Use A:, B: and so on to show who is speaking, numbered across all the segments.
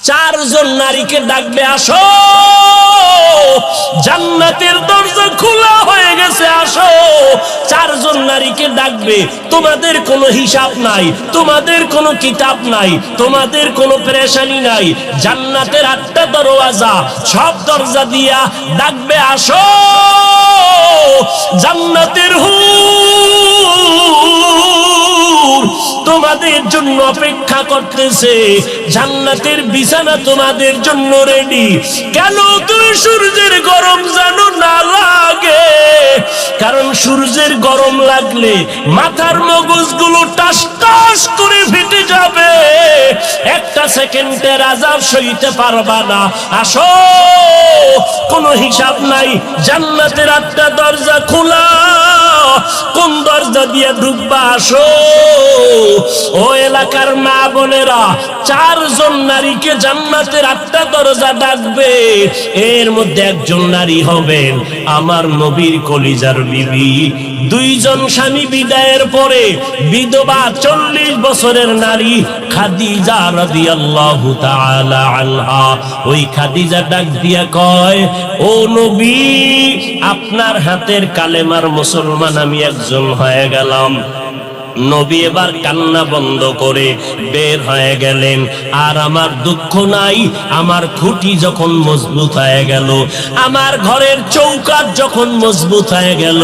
A: চারজন নারীকে ডাকবে, আসো জান্নাতের দরজা খোলা হয়ে গেছে, আসো। চারজন নারীকে ডাকবে, তোমাদের কোনো হিসাব নাই, তোমাদের কোনো কিতাব নাই, তোমাদের কোনো পেরেশানি নাই। জান্নাতের 8টা দরওয়াজা, সব দরজা দিয়া ডাকবে, আসো জান্নাতের হুর তোমাদের জন্য অপেক্ষা করতেছে, জান্নাতের বিছানা তোমাদের জন্য রেডি। কেন তুমি সূর্যের গরম জানো না লাগে? কারণ সূর্যের গরম লাগলে মাথার মগজগুলো টাস টাস করে ফেটে যাবে, একটা সেকেন্ডের আযাব সইতে পারবা না। আসো, কোনো হিসাব নাই, জান্নাতের 8টা দরজা খোলা, কোন দরজা দিয়ে ঢুকবা? আসো। ও এলাকার মা বোনেরা, চারজন নারীকে জান্নাতের 8টা দরজা ডাকবে, এর মধ্যে একজন নারী হবেন আমার নবীর কলিজার বিবি। 2 জন স্বামী বিদায়ের পরে বিধবা 40 বছরের নারী খাদিজা রাদিয়াল্লাহু তাআলা আনহা। ওই খাদিজা ডাক দিয়া কয়, ও নবী, আপনার হাতের কালেমার মুসলমান আমি একজন হয়ে গেলাম। নবী এবার কান্না বন্ধ করে বের হয়ে গেলেন। আর আমার দুঃখ নাই, আমার খুঁটি যখন মজবুত হয়ে গেল, আমার ঘরের চৌকাঠ যখন মজবুত হয়ে গেল,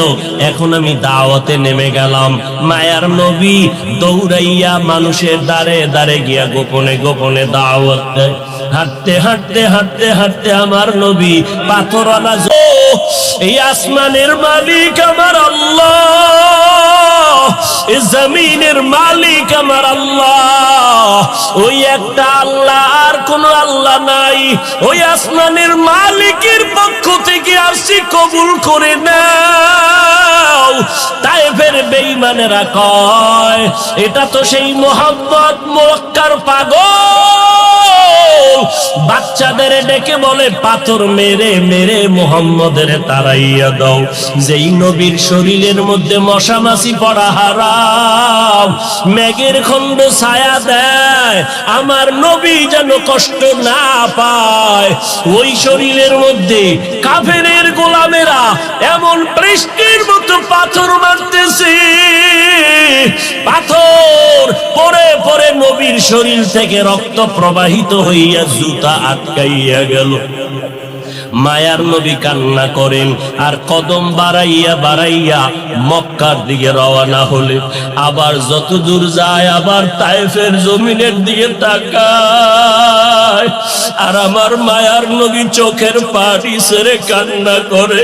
A: এখন আমি দাওয়াতে নেমে গেলাম। মায়ার নবী দৌড়াইয়া মানুষের দ্বারে দ্বারে গিয়া গোপনে গোপনে দাওয়াত দেয়। হাঁটতে হাঁটতে হাঁটতে হাঁটতে আমার নবী পাথরওয়ালা, এই আসমানের মালিক আমার আল্লাহ, জমিনের মালিক আমার আল্লাহ, ওই একটা আল্লাহ, আর কোন আল্লাহ নাই। ওই আসমানের মালিকের পক্ষ থেকে আসি, কবুল করে নাও। তায়েফের বেঈমানেরা কয়, এটা তো সেই মোহাম্মদ মক্কার পাগল। বাচ্চাদের ডেকে বলে, পাথর মেরে মেরে মুহাম্মদের তাড়াইয়া দাও। যেই নবীর শরীরের মধ্যে মশা মাছি পড়া হারাম, মেঘের খণ্ড ছায়া দেয়, আমার নবী যেন কষ্ট না পায়। ওই শরীরের মধ্যে কাফেরের গোলামেরা এমন বৃষ্টির মতো পাথর মারতেছে, পাথর পরে পরে নবীর শরীর থেকে রক্ত প্রবাহিত হইয়া জুতা আটকাইয়া গেল। মায়ার নবী কান্না করেন, আর কদম বাড়াইয়া বাড়াইয়া মক্কার দিকে রওনা হলে, আবার যত দূর যায় আবার তায়েফের জমিনের দিকে তাকায়। আর আমার মায়ার নবী চোখের পানি ছেড়ে কান্না করে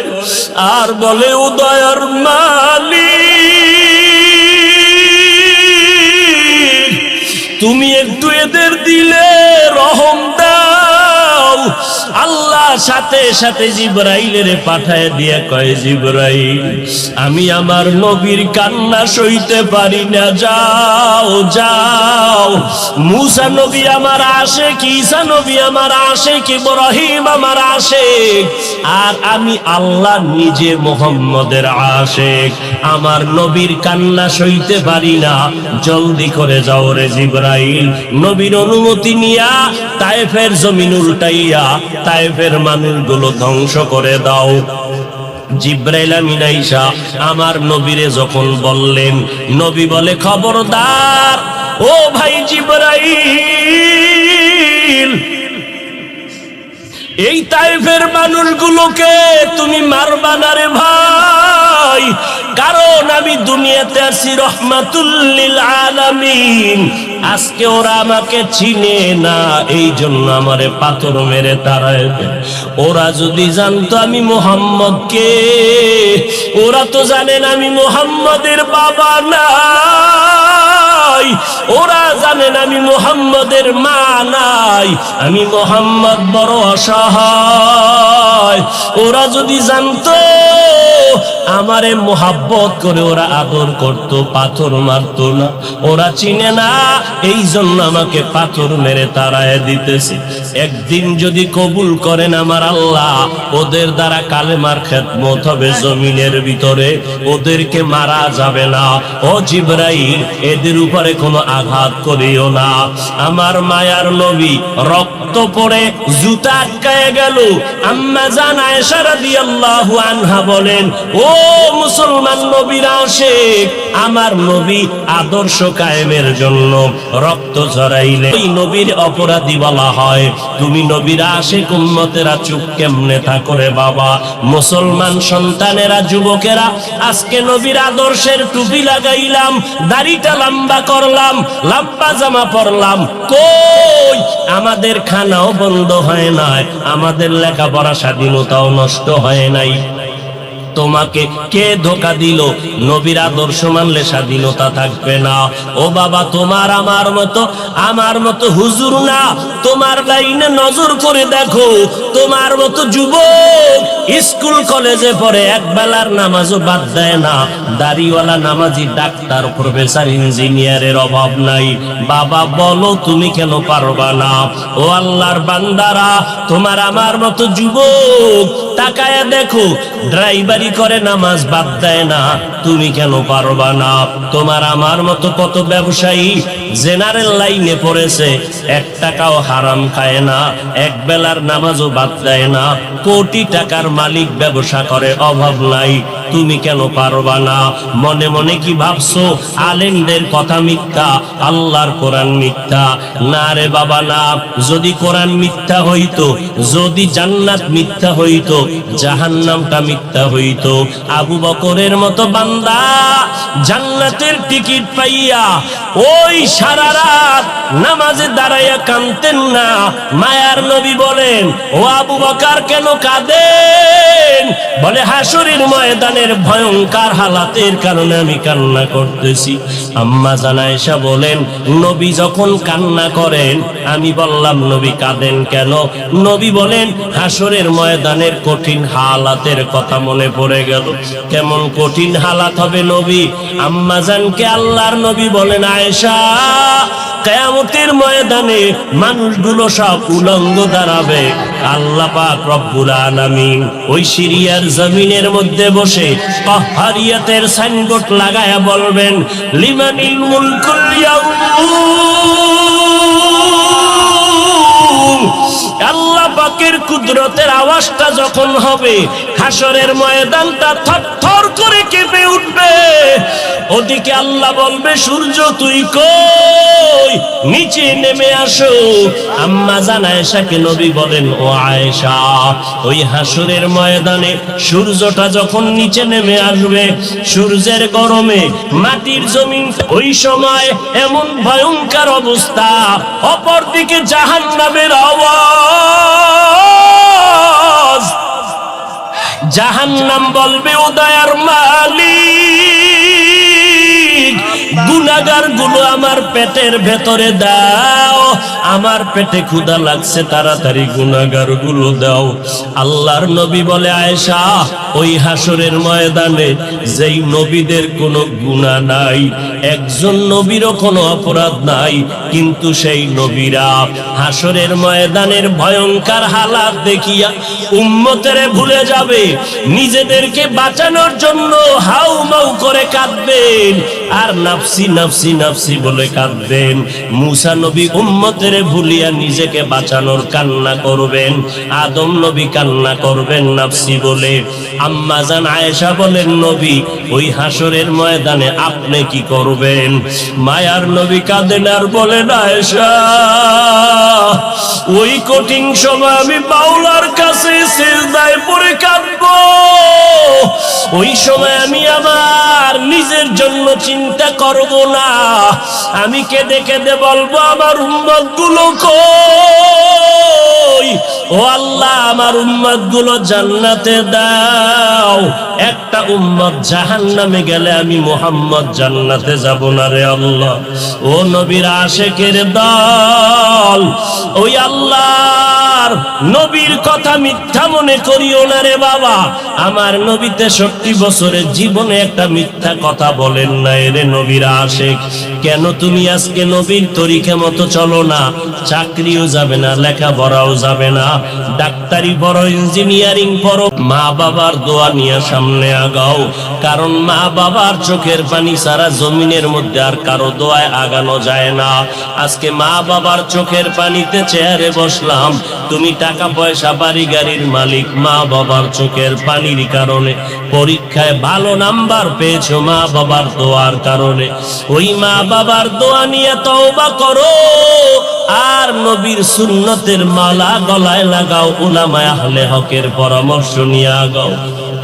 A: আর বলে, ও দয়ার মালিক, তুমি একটু এদের দিলে রহম দাও। আল্লাহ সাথে সাথে জিবরাইলের পাঠায় দিয়া কয়, জিবরাইল, আমি আমার নবীর কান্না সইতে পারি না, যাও যাও। মুসা নবী আমার আশিক, ঈসা নবী আমার আশিক, ইব্রাহিম আমার আশিক, আর আমি আল্লাহ নিজে মুহাম্মদের আশিক। আমার নবীর কান্না সইতে পারি না, জলদি করে যাও রে জিবরাইল। নবীর অনুমতি নিয়া তায়েফের জমিন উল্টাইয়া তায়েফের মানুষগুলো ধ্বংস করে দাও। জিবরাইল আমিন আইসা আমার নবীরে যখন বললেন, নবী বলে, খবরদার ও ভাই জিবরাইল, এই তায়েফের মানুষগুলোকে তুমি মারবা না রে ভাই, কারণ আমি দুনিয়াতে আসি রহমাতুল লিল আলামিন। আজকে ওরা আমাকে চিনে না, এই জন্য আমারে পাথর মেরে তাড়ায় দেয়। ওরা যদি জানতো আমি মুহাম্মদকে, ওরা তো জানেন আমি মুহাম্মদের বাবা নাই, ওরা জানেন আমি মুহাম্মদের মা নাই, আমি মুহাম্মদ বড় অসহায়। ওরা যদি জানতো আমারে মোহাব্বত করে ওরা আদর করত, পাথর মারতো না। ওরা চিনে না, এই জন্য আমাকে পাথর মেরে তাড়ায় দিতেছে। একদিন যদি কবুল করেন আমার আল্লাহ, ওদের দ্বারা কালেমার খেদমত হবে জমিনের ভিতরে, ওদেরকে মারা যাবে না। ও জিবরাইল, এদের উপরে কোনো আঘাত করিও না। আমার মায়ার নবী রক্ত রক্ত পড়ে জুতা আটকায় গেল। আম্মা জান আয়েশা রাদিয়াল্লাহু আনহা বলেন, ও মুসলমান নবীর আশিক, আমার নবী আদর্শ কায়েমের জন্য রক্ত ঝরাইলে ওই নবীর অপরাধী বলা হয়। তুমি নবীর আশিক, উম্মতেরা চুপ কেমনে থাকো রে বাবা? মুসলমান সন্তানেরা, যুবকেরা, আজকে নবীর আদর্শের টুপি লাগাইলাম, দাড়িটা লম্বা করলাম, লম্বা জামা পরলাম, কই আমাদের খানাও বন্ধ হয় নাই, আমাদের লেখাপড়া স্বাধীনতাও নষ্ট হয় নাই। তোমাকে কে ধোকা দিল? নবীর আদর্শ মানলে স্বাধীনতা থাকবে না। ও বাবা, আমার মতো হুজুর না, তোমার লাইনে নজর করে দেখো, তোমার মতো যুবক স্কুল কলেজে পড়ে এক বেলার নামাজও বাদ দেয় না, দাড়িওয়ালা নামাজি ডাক্তার, প্রফেসর, ইঞ্জিনিয়ারের অভাব নাই। বাবা বলো, তুমি কেন পারবা না? ও আল্লাহর বান্দারা, তোমার আমার মতো যুবক তাকায়া দেখো, ড্রাইভারি করে নামাজ বাদ দেয় না, তুমি কেন পারবা না? তোমার আমার মতো কত ব্যবসায়ী জেনারেল লাইনে পড়েছে, 1 টাকাও হারাম খায় না, এক বেলার নামাজও বাদ দেয় না, কোটি টাকার মালিক, ব্যবসা করে, অভাব নাই, তুমি কেন পারবা না? মনে মনে কি ভাবছো আলেমদের কথা মিথ্যা, আল্লাহর কোরআন মিথ্যা? না রে বাবা না। যদি কোরআন মিথ্যা হইতো, যদি জান্নাত মিথ্যা হইতো, জাহান্নামটা মিথ্যা হইতো। আবু বকরের মতো বান্দা জান্নাতের টিকিট পাইয়া ওই সারা রাত নামাজে দাঁড়াইয়া কাঁদতেন না। মায়ার নবী বলেন, ও আবু বকর কেন কাঁদেন? বলে, হাসরের ময়দানের ভয়ঙ্কর হালাতের কারণে আমি কান্না করতেছি। আম্মা জান আয়েশা বলেন, নবী যখন কান্না করেন, আমি বললাম, নবী কাঁদেন কেন? নবী বলেন, হাসরের ময়দানের কঠিন হালাতের কথা মনে পড়ে গেল। কেমন কঠিন হালাত হবে নবী? আম্মা জানকে আল্লাহর নবী বলেন, আয়েশা, কিয়ামতের ময়দানে মানুষগুলো সব উলঙ্গ দাঁড়াবে। আল্লাহ পাক রব্বুল আলামিন ওই সিরিয়ার জমিনের মধ্যে বসে কাহ্হারিয়াতের সাইনবোর্ড লাগায়া বলবেন, লিমানিল মুলকুল ইয়াউম। আল্লাহ পাকের কুদরতের আওয়াজটা যখন হবে, হাসরের ময়দানটা থরথর করে কেঁপে উঠবে। ওদিকে আল্লাহ বলবে, সূর্য তুই কই? নিচে নেমে আসো। আম্মা জান আয়েশাকে নবী বলেন, ও আয়েশা, ওই হাসরের ময়দানে সূর্যটা যখন নিচে নেমে আসবে, সূর্যের গরমে মাটির জমিন, ওই সময় এমন ভয়ঙ্কর অবস্থা, অপরদিকে জাহান্নামের আওয়াজ। জাহান্নাম বলবে, ও দয়ার মালিক, গুনাহগার গুলো আমার পেটের ভেতরে দাও, আমার পেটে ক্ষুধা লাগছে, তাড়াতাড়ি গুনাহগার গুলো দাও। আল্লাহর নবী বলে, আয়েশা, ওই হাসরের ময়দানে যেই নবীদের কোনো গুনাহ নাই, একজন নবীরও কোনো অপরাধ নাই, কিন্তু সেই নবীরা হাসরের ময়দানের ভয়ঙ্কর হালাত দেখিয়া উম্মতেরে ভুলে যাবে, নিজেদেরকে বাঁচানোর জন্য হাউমাউ করে কাঁদবেন, আর নাফসি নাফসি নাফসি বলে কাঁদবেন। মুসা নবী উম্মতেরে ভুলিয়া নিজেকে বাঁচানোর কান্না করবেন, আদম নবী কান্না করবেন নাফসি বলে। আম্মা জান আয়েশা বলেন, নবী, ওই হাসরের ময়দানে আপনি কি করবেন? মায়ার নবী কাঁদেন আর বলেন, আয়েশা, ওই কঠিন সময় আমি মাওলার কাছে সিজদায় পড়ে কাঁদবো। ওই সময় আমি আমার নিজের জন্য চিন্তা করব না, আমি কেঁদে কেঁদে বলবো, আমার উম্মত গুলো কই? ও আল্লাহ, আমার উম্মত গুলো জান্নাতে দাও। একটা উম্মত জাহান্নামে গেলে আমি মুহাম্মদ জান্নাতে যাব না রে আল্লাহ। ও নবীর আশিকের দল, ওই আল্লাহর নবীর কথা মিথ্যা মনে করিও না রে বাবা। আমার নবী 63 বছরের জীবনে একটা মিথ্যা কথা বলেন নাই রে নবীর আশিক। কেন তুমি আজকে নবীর তরিকা মতো চলো না? চাকরিও যাবে না, লেখাপড়াও যাবে না, ডাক্তারি পড়ো, ইঞ্জিনিয়ারিং পড়ো, মা বাবার দোয়া নিয়ে সামনে আগাও। কারণ মা বাবার চোখের পানি ছাড়া জমিনের মধ্যে আর কারো দোয়ায় আগানো যায় না। আজকে মা বাবার চোখের পানিতে চেয়ারে বসলাম, তুমি টাকা পয়সা বাড়ি গাড়ির মালিক, মা বাবার চোখের পানির কারণে পরীক্ষায় ভালো নাম্বার পেয়েছো মা বাবার দোয়ার কারণে। ওই মা বাবার দোয়া নিয়ে তওবা করো, আর নবীর সুন্নতের মালা গলায় লাগাও, উলামায়ে আহলে হকের পরামর্শ নিয়ে আগাও।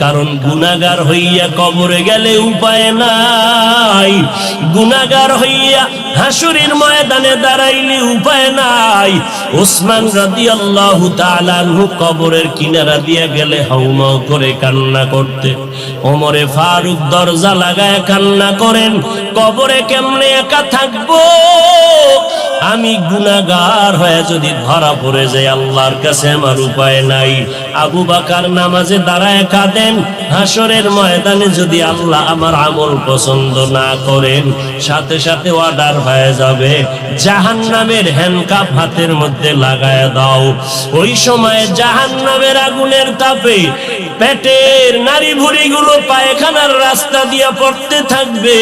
A: কারণ গুনাহগার হইয়া কবরে গেলে উপায় নাই, গুনাহগার হইয়া হাসুরের ময়দানে দাঁড়াইলে উপায় নাই। ওসমান রাদিয়াল্লাহু তাআলা আনহু কবরের কিনারা দিয়ে গেলে হাউমাউ করে কান্না করতে, ওমরে ফারুক দরজা লাগায় কান্না করেন, কবরে কেমনে একা থাকবো, আমি গুনাহগার হয়ে যদি ধরা পড়ে যাই আল্লাহর কাছে আমার উপায় নাই। আবু বকর নামাজে দাঁড়ায় কাঁদেন, হাসরের ময়দানে যদি আল্লাহ আমার আমল পছন্দ না করেন, সাথে সাথে অর্ডার হয়ে যাবে জাহান্নামের হ্যান্ডকাপ হাতের মধ্যে লাগায় দাও। ওই সময় জাহান্নামের আগুনের তাপে পেটের নারী ভুঁড়িগুলো পায়খানার রাস্তা দিয়ে পড়তে থাকবে।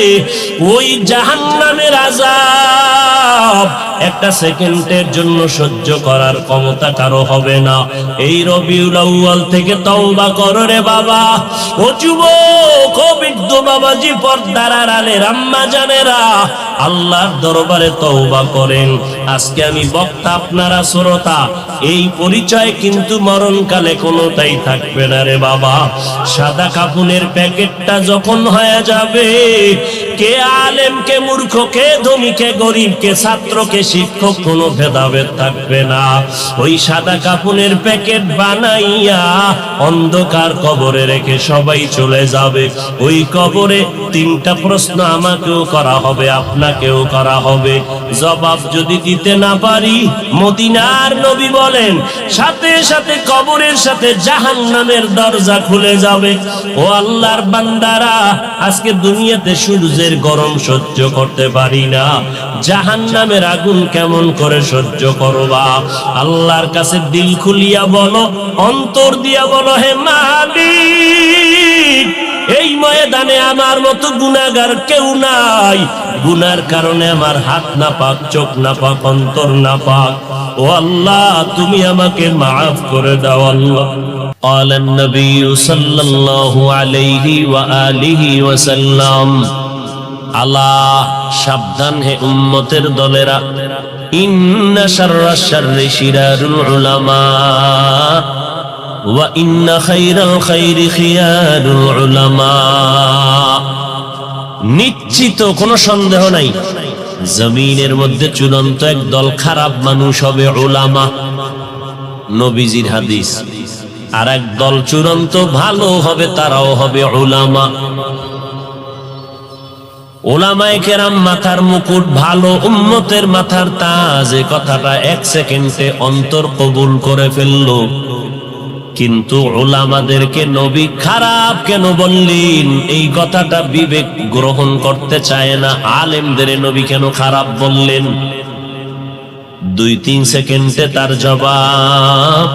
A: ওই জাহান্নামের আযাব একটা সেকেন্ডের জন্য সহ্য করার ক্ষমতা কারো হবে না। এই রবিউল আউয়াল থেকে তওবা করো রে বাবা। ও যুবক, ও বৃদ্ধ বাবাজি, পর্দার আড়ালের আম্মা জানেরা, আল্লাহর দরবারে তওবা করেন। আজকে আমি বক্তা, আপনারা শ্রোতা, এই পরিচয় কিন্তু মরণকালে কোনোটাই থাকবে না রে বাবা। সাদা কাপুনের প্যাকেটটা যখন হয়ে যাবে, কে আলেম, কে মূর্খ, কে ধনী, কে গরিব, কে ছাত্র, কে শিক্ষক, কোনো ভেদাভেদ থাকবে না। ওই সাদা কাপুনের প্যাকেট বানাইয়া অন্ধকার কবরে রেখে সবাই চলে যাবে। ওই কবরে তিনটা প্রশ্ন আমাকেও করা হবে, আপনাকেও করা হবে। জবাব যদি দিতে না পারি, মদিনার নবী বলেন সাথে সাথে কবরের সাথে জাহান্নামের দরজা খুলে যাবে। ও আল্লাহর বান্দারা, আজকে দুনিয়াতে সূর্যের গরম সহ্য করতে পারি না, জাহান্নামের আগুন কেমন করে সহ্য করবা? আল্লাহর কাছে দিল খুলিয়া বলো, অন্তর দিয়া বলো, হে মালিক, এই ময়দানে আমার মতো গুনাহগার কেউ নাই, গুনার কারণে আমার হাত নাপাক, চোখ নাপাক, অন্তর নাপাক। ও আল্লাহ, তুমি আমাকে মাফ করে দাও আল্লাহ। قال النبي صلى الله عليه وآله وسلم, আল্লাহ, সাবধান হে উম্মতের দলেরা, ইন্না শাররাশ শাররি শিরারুল উলামা ওয়া ইন্না খায়রাল খায়রি খিয়ারুল উলামা। নিশ্চিত, কোনো সন্দেহ নাই, জমিনের মধ্যে চূড়ান্ত একদল খারাপ মানুষ হবে উলামা, নবীজির হাদিস। আর একদল চূড়ান্ত ভালো হবে, তারাও হবে উলামা। উলামায়ে কেরাম মাথার মুকুট, ভালো উম্মতের মাথার তাজ। এই কথাটা এক সেকেন্ডে অন্তর কবুল করে ফেললো। কিন্তু উলামাদেরকে নবী খারাপ কেন বললেন, এই কথাটা বিবেক গ্রহণ করতে চায় না। আলেমদের নবী কেন খারাপ বললেন? 2-3 সেকেন্ডে তার জবাব।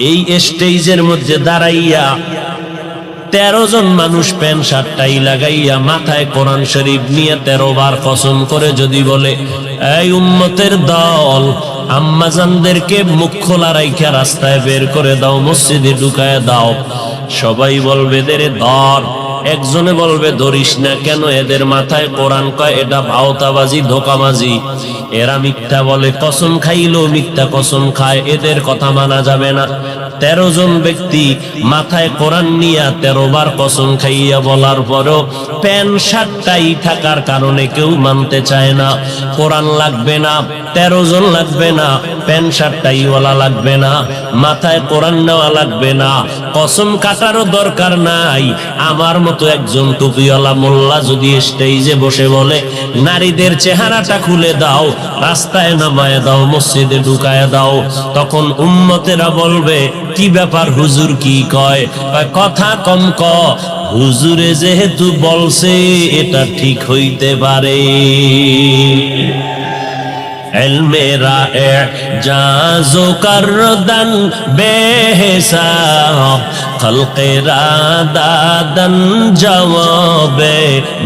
A: এই স্টেজের মধ্যে দাঁড়াইয়া 13 জন মানুষ প্যান্ট শার্ট টাই লাগাইয়া মাথায় কোরআন শরীফ নিয়ে 13 বার কসম করে যদি বলে, এই উম্মতের দল, আম্মাজানদেরকে মুখ খোলা রাইখা রাস্তায় বের করে দাও, মসজিদে ঢুকায় দাও, সবাই বলবে এদের ধর। একজনে বলবে ধরিস না, কেন? এদের মাথায় কোরআন কয়, এটা ভাওতাবাজি, ধোকাবাজি। এরা মিথ্যা বলে, কসম খাইলেও মিথ্যা কসম খায়, এদের কথা মানা যাবে না। 13 জন ব্যক্তি মাথায় কোরআন নিয়ে 13 বার কসম খাইয়া বলার পরও প্যান্ট শার্টটাই থাকার কারণে কেউ মানতে চায় না। কোরআন লাগবে না, 13 জন লাগবে না, প্যান্ট শার্ট টাইওয়ালা লাগবে না, মাথায় কোরআন নেওয়া লাগবে না, কসম কাটারও দরকার নাই। আমার মতো একজন টুপিওয়ালা মোল্লা যদি স্টেজে বসে বলে নারীদের চেহারাটা খুলে দাও, রাস্তায় নামায় দাও, মসজিদে ঢুকায় দাও, তখন উম্মতেরা বলবে কি ব্যাপার হুজুর কি কয়? কথা কম ক, হুজুরে যেহেতু বলছে এটা ঠিক হইতে পারে। ইলমেরা এজাজো করদান বেহিসাব, খলকেরা দাদান জওয়াবে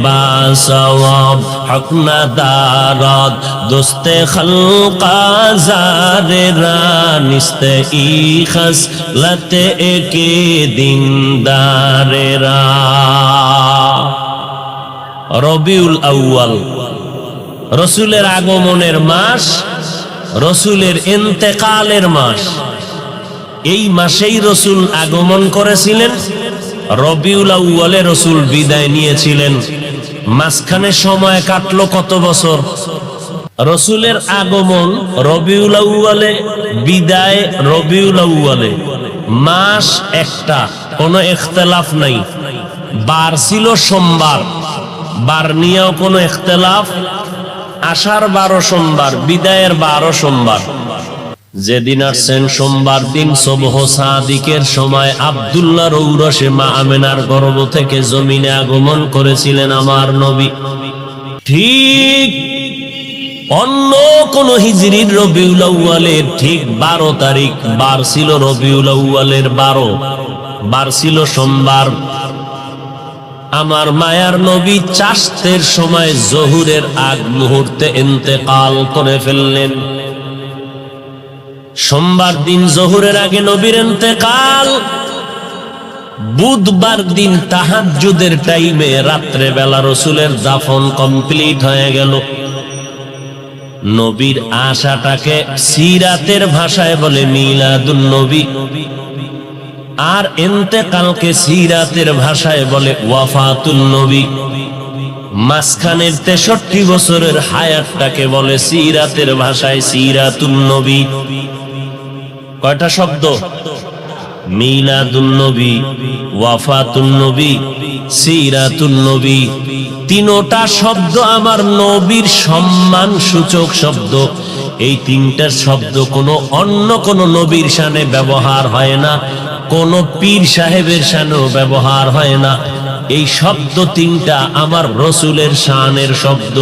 A: বাসওয়াব, হক না দারদ দোস্তে খলকা জারেরা, নিস্তে ই খসলতে একে দিনদারেরা। রবিউল আউয়াল রসুলের আগমনের মাস, রসুলের ইন্তেকালের মাস। এই মাসেই রসুল আগমন করেছিলেন, রবিউল আউয়ালে রসুল বিদায় নিয়েছিলেন। মাঝখানে সময় কাটলো কত বছর? রসুলের আগমন রবিউল আউয়ালে, বিদায় রবিউল আউয়ালে, মাস একটা, কোনো ইখতিলাফ নাই। বার ছিল সোমবার, বার নিয়েও কোনো ইখতিলাফ। আষাঢ় 12 সোমবার, বিদায়ের 12 সোমবার। যেদিন আসছেন সোমবার দিন সুবহ সাদিকের সময় আব্দুল্লাহ রৌরসে মা আমেনার গর্ভ থেকে জমিনে আগমন করেছিলেন আমার নবী। ঠিক অন্য কোন হিজরির রবিউল আউয়ালের ঠিক 12 তারিখ বার ছিল, রবিউল আউয়ালের 12 বার ছিল সোমবার। আমার মায়ার নবী চাষতের সময় জহুরের আগ মুহূর্তে ইন্তেকাল করে ফেললেন। সোমবার দিন জহুরের আগে নবীর ইন্তেকাল। বুধবার দিন তাহাজ্জুদের টাইমে রাত্রে বেলা রসুলের দাফন কমপ্লিট হয়ে গেল। নবীর আশাটাকে সিরাতের ভাষায় বলে মিলাদুন নবী, আর ইন্তেকালকে সিরাতের ভাষায় বলে ওয়াফাতুন নবী। মাঝখানের 63 বছরের হায়াতটাকে বলে সিরাতের ভাষায় সিরাতুন নবী। কয়টা শব্দ? মিলাদুন নবী, ওয়াফাতুন নবী, সিরাতুন নবী। তিনটা শব্দ আমার নবীর সম্মান সূচক শব্দ। এই তিনটা শব্দ কোনো অন্য কোন নবীর শানে ব্যবহার হয় না, কোন পীর সাহেবের শানেও ব্যবহার হয় না। এই শব্দ তিনটা আমার রসুলের শানের শব্দ।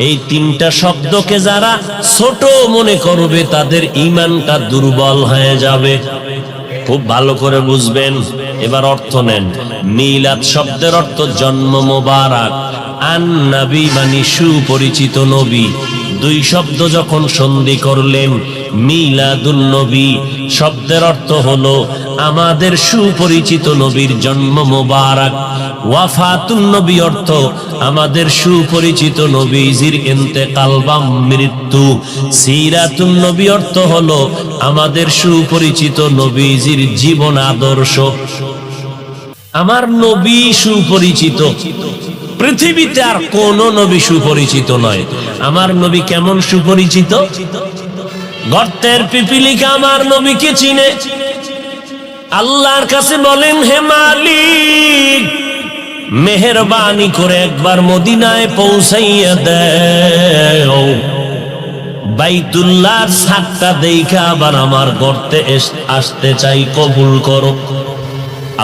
A: এই তিনটা শব্দকে যারা ছোট মনে করবে তাদের ঈমানটা দুর্বল হয়ে যাবে। খুব ভালো করে বুঝবেন। এবার অর্থ নেন। মিলাদ শব্দের অর্থ জন্ম মোবারক, আন নবী মানে সুপরিচিত নবী। দুই শব্দ যখন সন্ধি করলেন, মিলাদুন নবী শব্দের অর্থ হলো আমাদের সুপরিচিত নবীর জন্ম মোবারক। ওয়াফাতুন নবী অর্থ আমাদের সুপরিচিত নবীজির ইন্তেকাল বা মৃত্যু। সিরাতুন নবী অর্থ হলো আমাদের সুপরিচিত নবীজির জীবন আদর্শ। আমার নবী সুপরিচিত, পৃথিবীতে আর কোন নবী সুপরিচিত নয়। আমার নবী কেমন সুপরিচিত? গর্তের পিপিলিকা আমার নবীকে চিনে। আল্লাহর কাছে বলেন, হে মালিক, মেহেরবানি করে একবার মদিনায় পৌঁছাইয়া দেও। বাইতুল্লাহর ছাদটা দেখা আবার আমার গর্তে আসতে চাই, কবুল করো।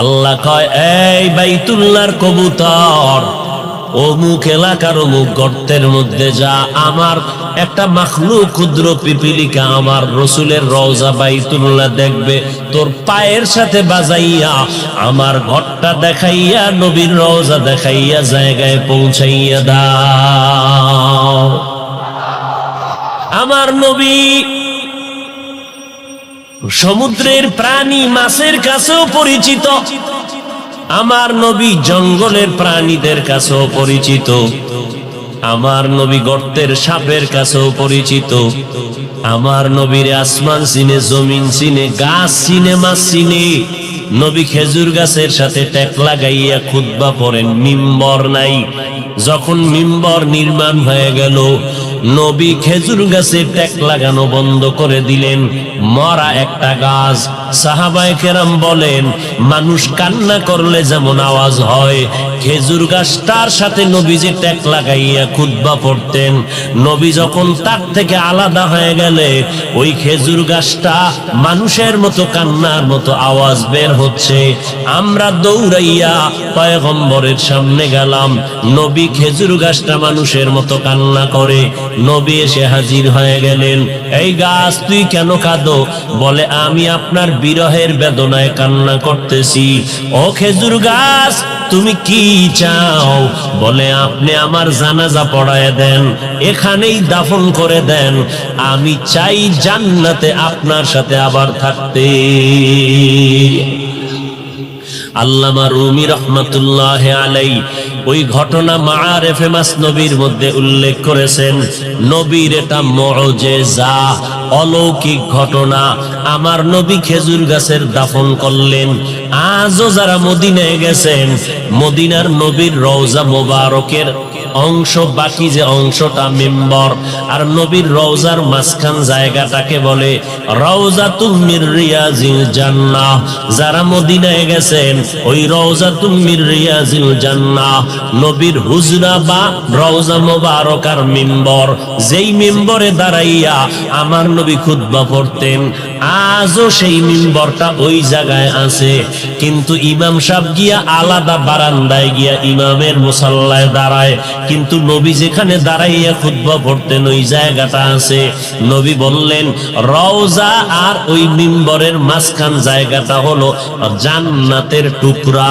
A: আল্লাহ কয়, এই বাইতুল্লাহর কবুতর, অমুক এলাকার অমুক গর্তের মধ্যে যা, আমার একটা মাখলুক ক্ষুদ্র পিপিলিকা আমার রসুলের রওজা বাইতুল্লাহ দেখবে, তোর পায়ের সাথে বাজাইয়া আমার ঘরটা দেখাইয়া নবীর রওজা দেখাইয়া জায়গায় পৌঁছাইয়া দাও। আমার নবী সমুদ্রের প্রাণী মাছের কাছেও পরিচিত। আমার নবী জঙ্গলের প্রাণীদের কাছেও পরিচিত। আমার নবী গর্তের সাপের কাছেও পরিচিত। আমার নবীর আসমান চিনে, জমিন চিনে, গাছ চিনে, মাছ চিনে। নবী খেজুর গাছের সাথে ট্যাক লাগাইয়া খুতবা পড়েন। মিম্বর নাই। যখন মিম্বর নির্মাণ হয়ে গেল, নবী খেজুর গাছে ট্যাক লাগানো বন্ধ করে দিলেন, মরা একটা গাছ। সাহাবায়ে কেরাম বলেন, মানুষ কান্না করলে যেমন আওয়াজ হয়, খেজুর গাছটার সাথে নবী যে ট্যাক লাগাইয়া খুতবা পড়তেন, নবী যখন তার থেকে আলাদা হয়ে গেলে ওই খেজুর গাছটা মানুষের মতো কান্নার মতো আওয়াজ বের হচ্ছে। আমরা দৌড়াইয়া পয়গম্বরের সামনে গেলাম, নবী খেজুর গাছটা মানুষের মতো কান্না করে। নবী এসে হাজির হয়ে গেলেন। এই গাছ, তুই কেন কাঁদো? বলে, আমি আপনার বিরহের বেদনায় কান্না করতেছি। ও খেজুর গাছ, তুমি কি চাও? বলে, আপনি আমার জানাজা পড়ায় দেন, এখানেই দাফন করে দেন, আমি চাই জান্নাতে আপনার সাথে আবার থাকতে। আল্লামা রুমি রহমাতুল্লাহি আলাইহি ওই ঘটনা মাআরিফে মাসনবীর মধ্যে উল্লেখ করেছেন। নবীর এটা মুজিজা, অলৌকিক ঘটনা। আমার নবী খেজুর গাছের দাফন করলেন। আজও যারা মদিনায় গেছেন, মদিনার নবীর রওজা মোবারকের অংশ, বাকি যে অংশটা মিম্বর, আর নবীর রওজার মাঝখান জায়গাটাকে বলে রওজাতুম মির রিয়াজিল জান্নাহ। যারা মদিনায় গেছেন, ওই রওজাতুম মির রিয়াজিল জান্নাহ নবীর হুজরা বা রওজা মোবারক আর মিম্বর, যেই মিম্বরে দাঁড়াইয়া আমার নবী খুতবা পড়তেন, আজও সেই মিম্বরটা ওই জায়গায় আছে। কিন্তু ইমাম সাহেব গিয়া আলাদা বারান্দায় গিয়া ইমামের মুসাল্লায় দাঁড়ায়, কিন্তু নবী যেখানে দাঁড়াইয়া খুতবা পড়তেন ওই জায়গাটা আছে। নবী বললেন, রওজা আর ওই মিম্বরের মাঝখান জায়গাটা হলো জান্নাতের টুকরা।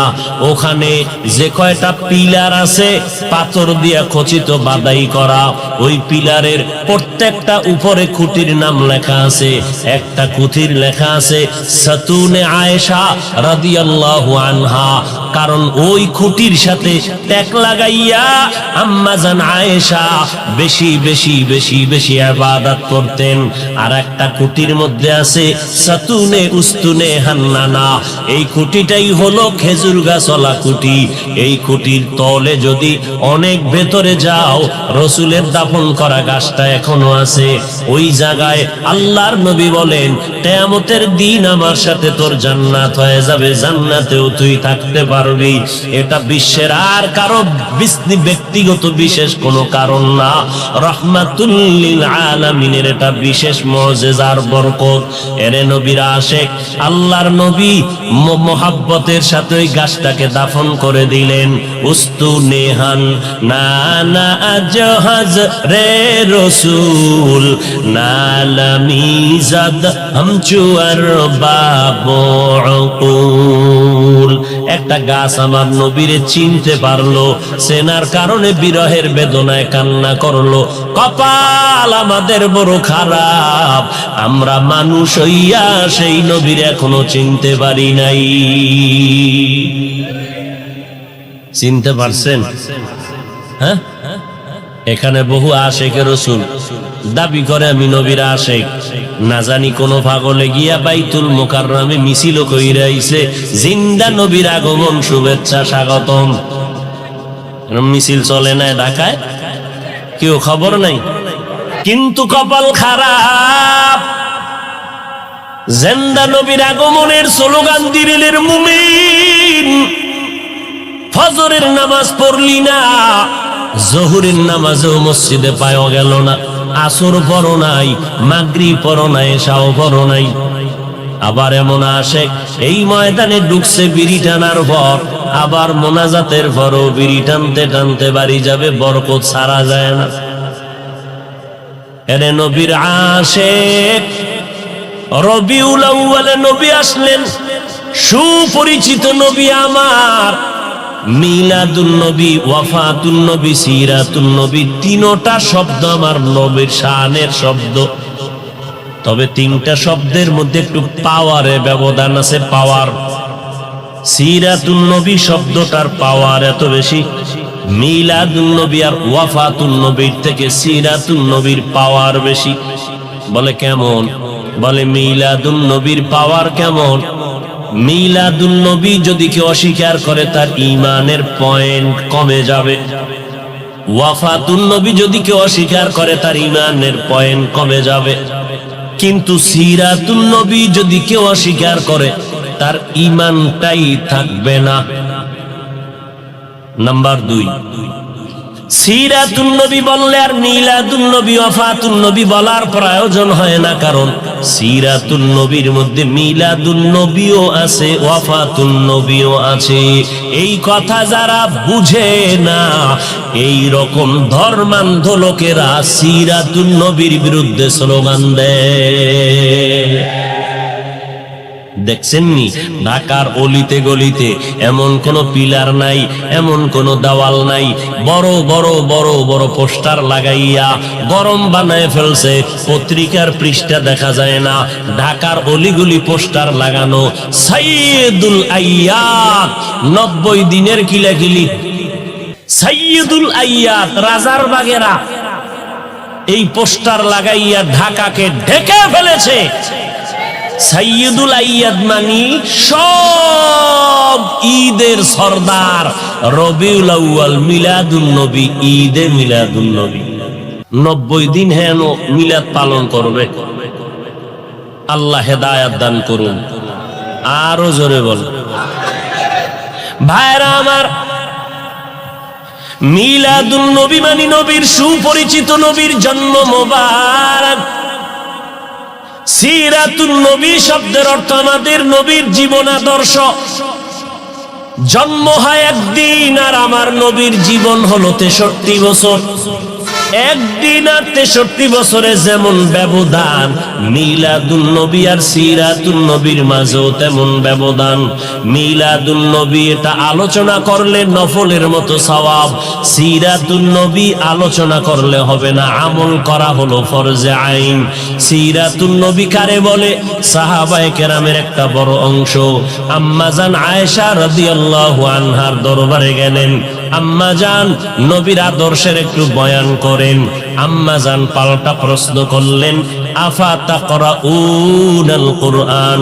A: ওখানে যে কয়টা পিলার আছে, পাথর দিয়া খচিত বাদাই করা, ওই পিলারের প্রত্যেকটা উপরে খুঁটির নাম লেখা আছে। একটা খুঁটির লেখা আছে সাতুনে আয়েশা রাদিয়াল্লাহু আনহা, কারণ ওই খুঁটির সাথে ট্যাক লাগাইয়া আম্মা জান আয়েশা বেশি বেশি বেশি বেশি ইবাদত করতেন। আর একটা খুঁটির মধ্যে আছে সাতুনে উস্তুনে হান্নানা, এই খুঁটিটাই হলো খেজুর গাছওয়ালা খুঁটি। এই খুঁটির তলে যদি অনেক ভেতরে যাও, রসুলের দাফন করা গাছটা এখনো আছে ওই জায়গায়। আল্লাহর নবী বলেন, কিয়ামতের দিন আমার সাথে তোর জান্নাত হয়ে যাবে, জান্নাতেও তুই থাকতে পারবি। এটা বিশ্বের আর কারো ব্যক্তিগত বিশেষ কোনো কারণ না, রাহমাতুল লিল আলামিনের এটা বিশেষ মুজিজার বরকত। এরে নবীর আশিক, আল্লাহর নবী মোহাব্বতের সাথে ওই গাছটাকে দাফন করে দিলেন। উস্তু নেহান নানা জাহাজ রে রসুল নালামিজাদ হামচুয়ার বাবুল। একটা গাছ আমার নবীরে চিনতে পারলো, চেনার কারণে বিরহের বেদনায় কান্না করলো। কপাল আমাদের বড় খারাপ, আমরা মানুষ হইয়া সেই নবীর এখনো চিনতে পারি নাই। চিনতে পারছেন? হ্যাঁ, এখানে বহু আশেকে রসুল দাবি করে আমি নবীর আশেক, না জানি কোন পাগলে গিয়া বাইতুল মুকাররমে মিছিল কইরা আইছে, জিন্দা নবীর আগমন শুভেচ্ছা স্বাগতম। মিছিল চলে না ঢাকায়, কেউ খবর নাই। কিন্তু কপাল খারাপ, জিন্দা নবীর আগমনের স্লোগান দিলের মুমিন, ফজরের নামাজ পড়লি না, জোহরের নামাজও মসজিদে পাওয়া গেল না, আসর পড়ো নাই, মাগরিব পড়ো নাই, এশাও পড়ো নাই। আবার এমন আশেক এই ময়দানে ঢুকছে বিড়ি টানার পর, আবার মোনাজাতের পরও বিড়ি টানতে টানতে বাড়ি যাবে, বরকত ছাড়া যায় না। এরে নবীর আশেক, রবিউল আউয়ালে নবী আসলেন, সুপরিচিত নবী আমার। মিলাদুন নবী, ওয়াফাতুন নবী, সিরাতুন নবী, তিনটা শব্দ আমার নবীর শানের শব্দ। তবে তিনটা শব্দের মধ্যে একটু পাওয়ারে ব্যবধান আছে, পাওয়ার। সিরাতুন নবী শব্দটার পাওয়ার এত বেশি, মিলাদুন নবী আর ওয়াফাতুন নবীর থেকে সিরাতুন নবীর পাওয়ার বেশি। বলে কেমন? বলে মিলাদুন নবীর পাওয়ার কেমন? মিলাদুন নবী যদি কেউ অস্বীকার করে, তার ঈমানের পয়েন্ট কমে যাবে। ওয়াফাতুন নবী যদি কেউ অস্বীকার করে তার ঈমানের পয়েন্ট কমে যাবে, কিন্তু সিরাতুন নবী যদি কেউ অস্বীকার করে তার ঈমানটাই থাকবে না। নাম্বার 2, সিরাতুন নবী বললে আর মিলাদুন নবী ওয়াফাতুন নবী বলার প্রয়োজন হয় না, কারণ সিরাতুন নবীর মধ্যে মিলাদুন নবীও আছে, ওয়াফাতুন নবীও আছে। এই কথা যারা বুঝে না, এই রকম ধর্মান্ধ লোকেরা সিরাতুন নবীর বিরুদ্ধে স্লোগান দেয়। দেখছেননি ঢাকার অলিতে গলিতে এমন কোন পিলার নাই, এমন কোন দেওয়াল নাই, বড় বড় বড় বড় পোস্টার লাগাইয়া গরম বানায় ফেলছে, পত্রিকার পৃষ্ঠা দেখা যায় না, ঢাকার অলিগলি পোস্টার লাগানো সাইয়্যিদুল আইয়াত 90 দিনের কিলাকিলি, সাইয়্যিদুল আইয়াত রাজার বাগেরা এই পোস্টার লাগাইয়া ঢাকাকে ঢেকে ফেলেছে। সাইয়্যিদুল আইয়াদ মানি সব ঈদের সরদার, রবিউল আউয়াল মিলাদুন নবী, ঈদে মিলাদুন নবী 90 দিন হেন মিলাদ পালন করবে। আল্লাহ হেদায়েত দান করুন। আরো জোরে বল ভাইরা আমার, মিলাদুন নবী মানি নবীর সুপরিচিত নবীর জন্ম মোবারক। সিরাতুন নবী শব্দের অর্থ আমাদের নবীর জীবন আদর্শ। জন্ম হয় একদিন আর আমার নবীর জীবন হলো 63 বছর। একদিন আর 63 বছরে যেমন ব্যবধান, মিলাদুন নবী আর সিরাতুন নবীর মাঝেও তেমন ব্যবধান। মিলাদুন নবী এটা আলোচনা করলে নফলের মতো সওয়াব, সিরাতুন নবী আলোচনা করলে হবে না, আমল করা হলো ফরজে আইন। সিরাতুন নবী কারে বলে? সাহাবায়ে কেরামের একটা বড় অংশ আম্মাজান আয়েশা রাদিয়াল্লাহু আনহার দরবারে গেলেন। আম্মাজান নবীর আদর্শের একটু বয়ান করেন। আম্মাজান পাল্টা প্রশ্ন করলেন, আফা তাকরাউনাল কুরআন,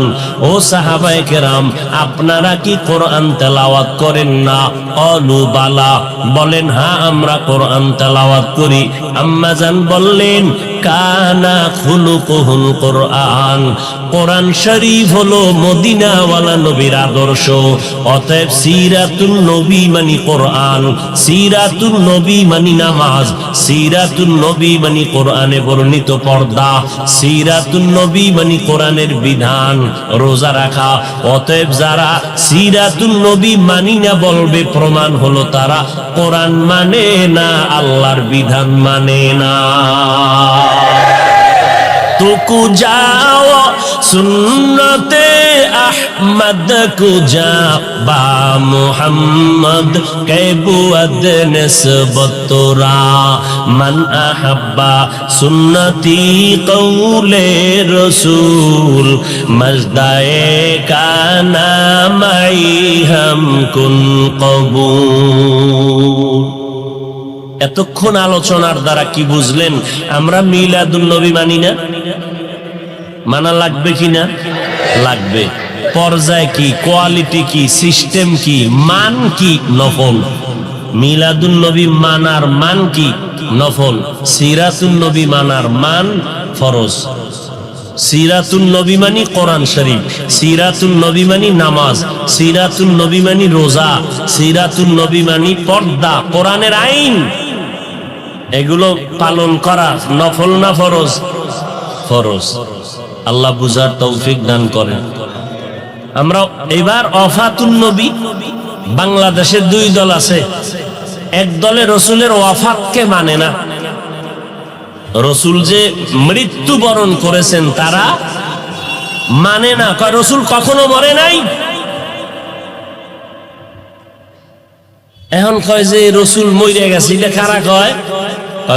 A: ও সাহাবায়ে কেরাম আপনারা কি কোরআন তেলাওয়াত করেন না? ক্বালু বালা, বলেন হ্যাঁ আমরা কোরআন তেলাওয়াত করি। আম্মাজান বললেন, কানা খুলুকুহুল কোরআন, কোরআন শরীফ হলো মদিনাওয়ালা নবীর আদর্শ। অতএব সিরাতুন নবী মানি কোরআন, সিরাতুন নবী মানি নামাজ, সিরাতুন নবী মানি কোরআনে বর্ণিত পর্দা, সিরাতুন নবী মানি কোরআনের বিধান, রোজা রাখা। অতএব যারা সিরাতুন নবী মানি না বলবে, প্রমাণ হলো তারা কোরআন মানে না, আল্লাহর বিধান মানে না। तुकु जाओ सुन्नते अहमद कुजा बा मुहम्मद कैबुअद निस्बत तोरा मन अहब्बा सुन्नती कौले रसूल मजदाए काना माई हम कुन कबूल। এতক্ষণ আলোচনার দ্বারা কি বুঝলেন? আমরা মিলাদুন নবী মানি না, মানা লাগবে কিনা? লাগবে। পর্যায় কি, কোয়ালিটি কি, সিস্টেম কি, মান কি? নফল। মিলাদুন নবী মানার মান কি? নফল। সিরাতুন নবী মানার মান ফরজ। সিরাতুন নবী মানি কোরআন শরীফ, সিরাতুন নবী মানি নামাজ, সিরাতুন নবী মানি রোজা, সিরাতুন নবী মানি পর্দা, কোরআনের আইন। এগুলো পালন করা নফল না ফরজ? ফরজ। আল্লাহ বুঝার তৌফিক দান করেন। আমরা এবার ওয়াফাতুন নবী, বাংলাদেশে 2 দল আছে। এক দলে রসুলের ওয়াফাতকে মানে না, রসুল যে মৃত্যুবরণ করেছেন তারা মানে না, কয় রসুল কখনো মরে নাই। এখন কয় যে রসুল মরে গেছে, এটা কারা কয়?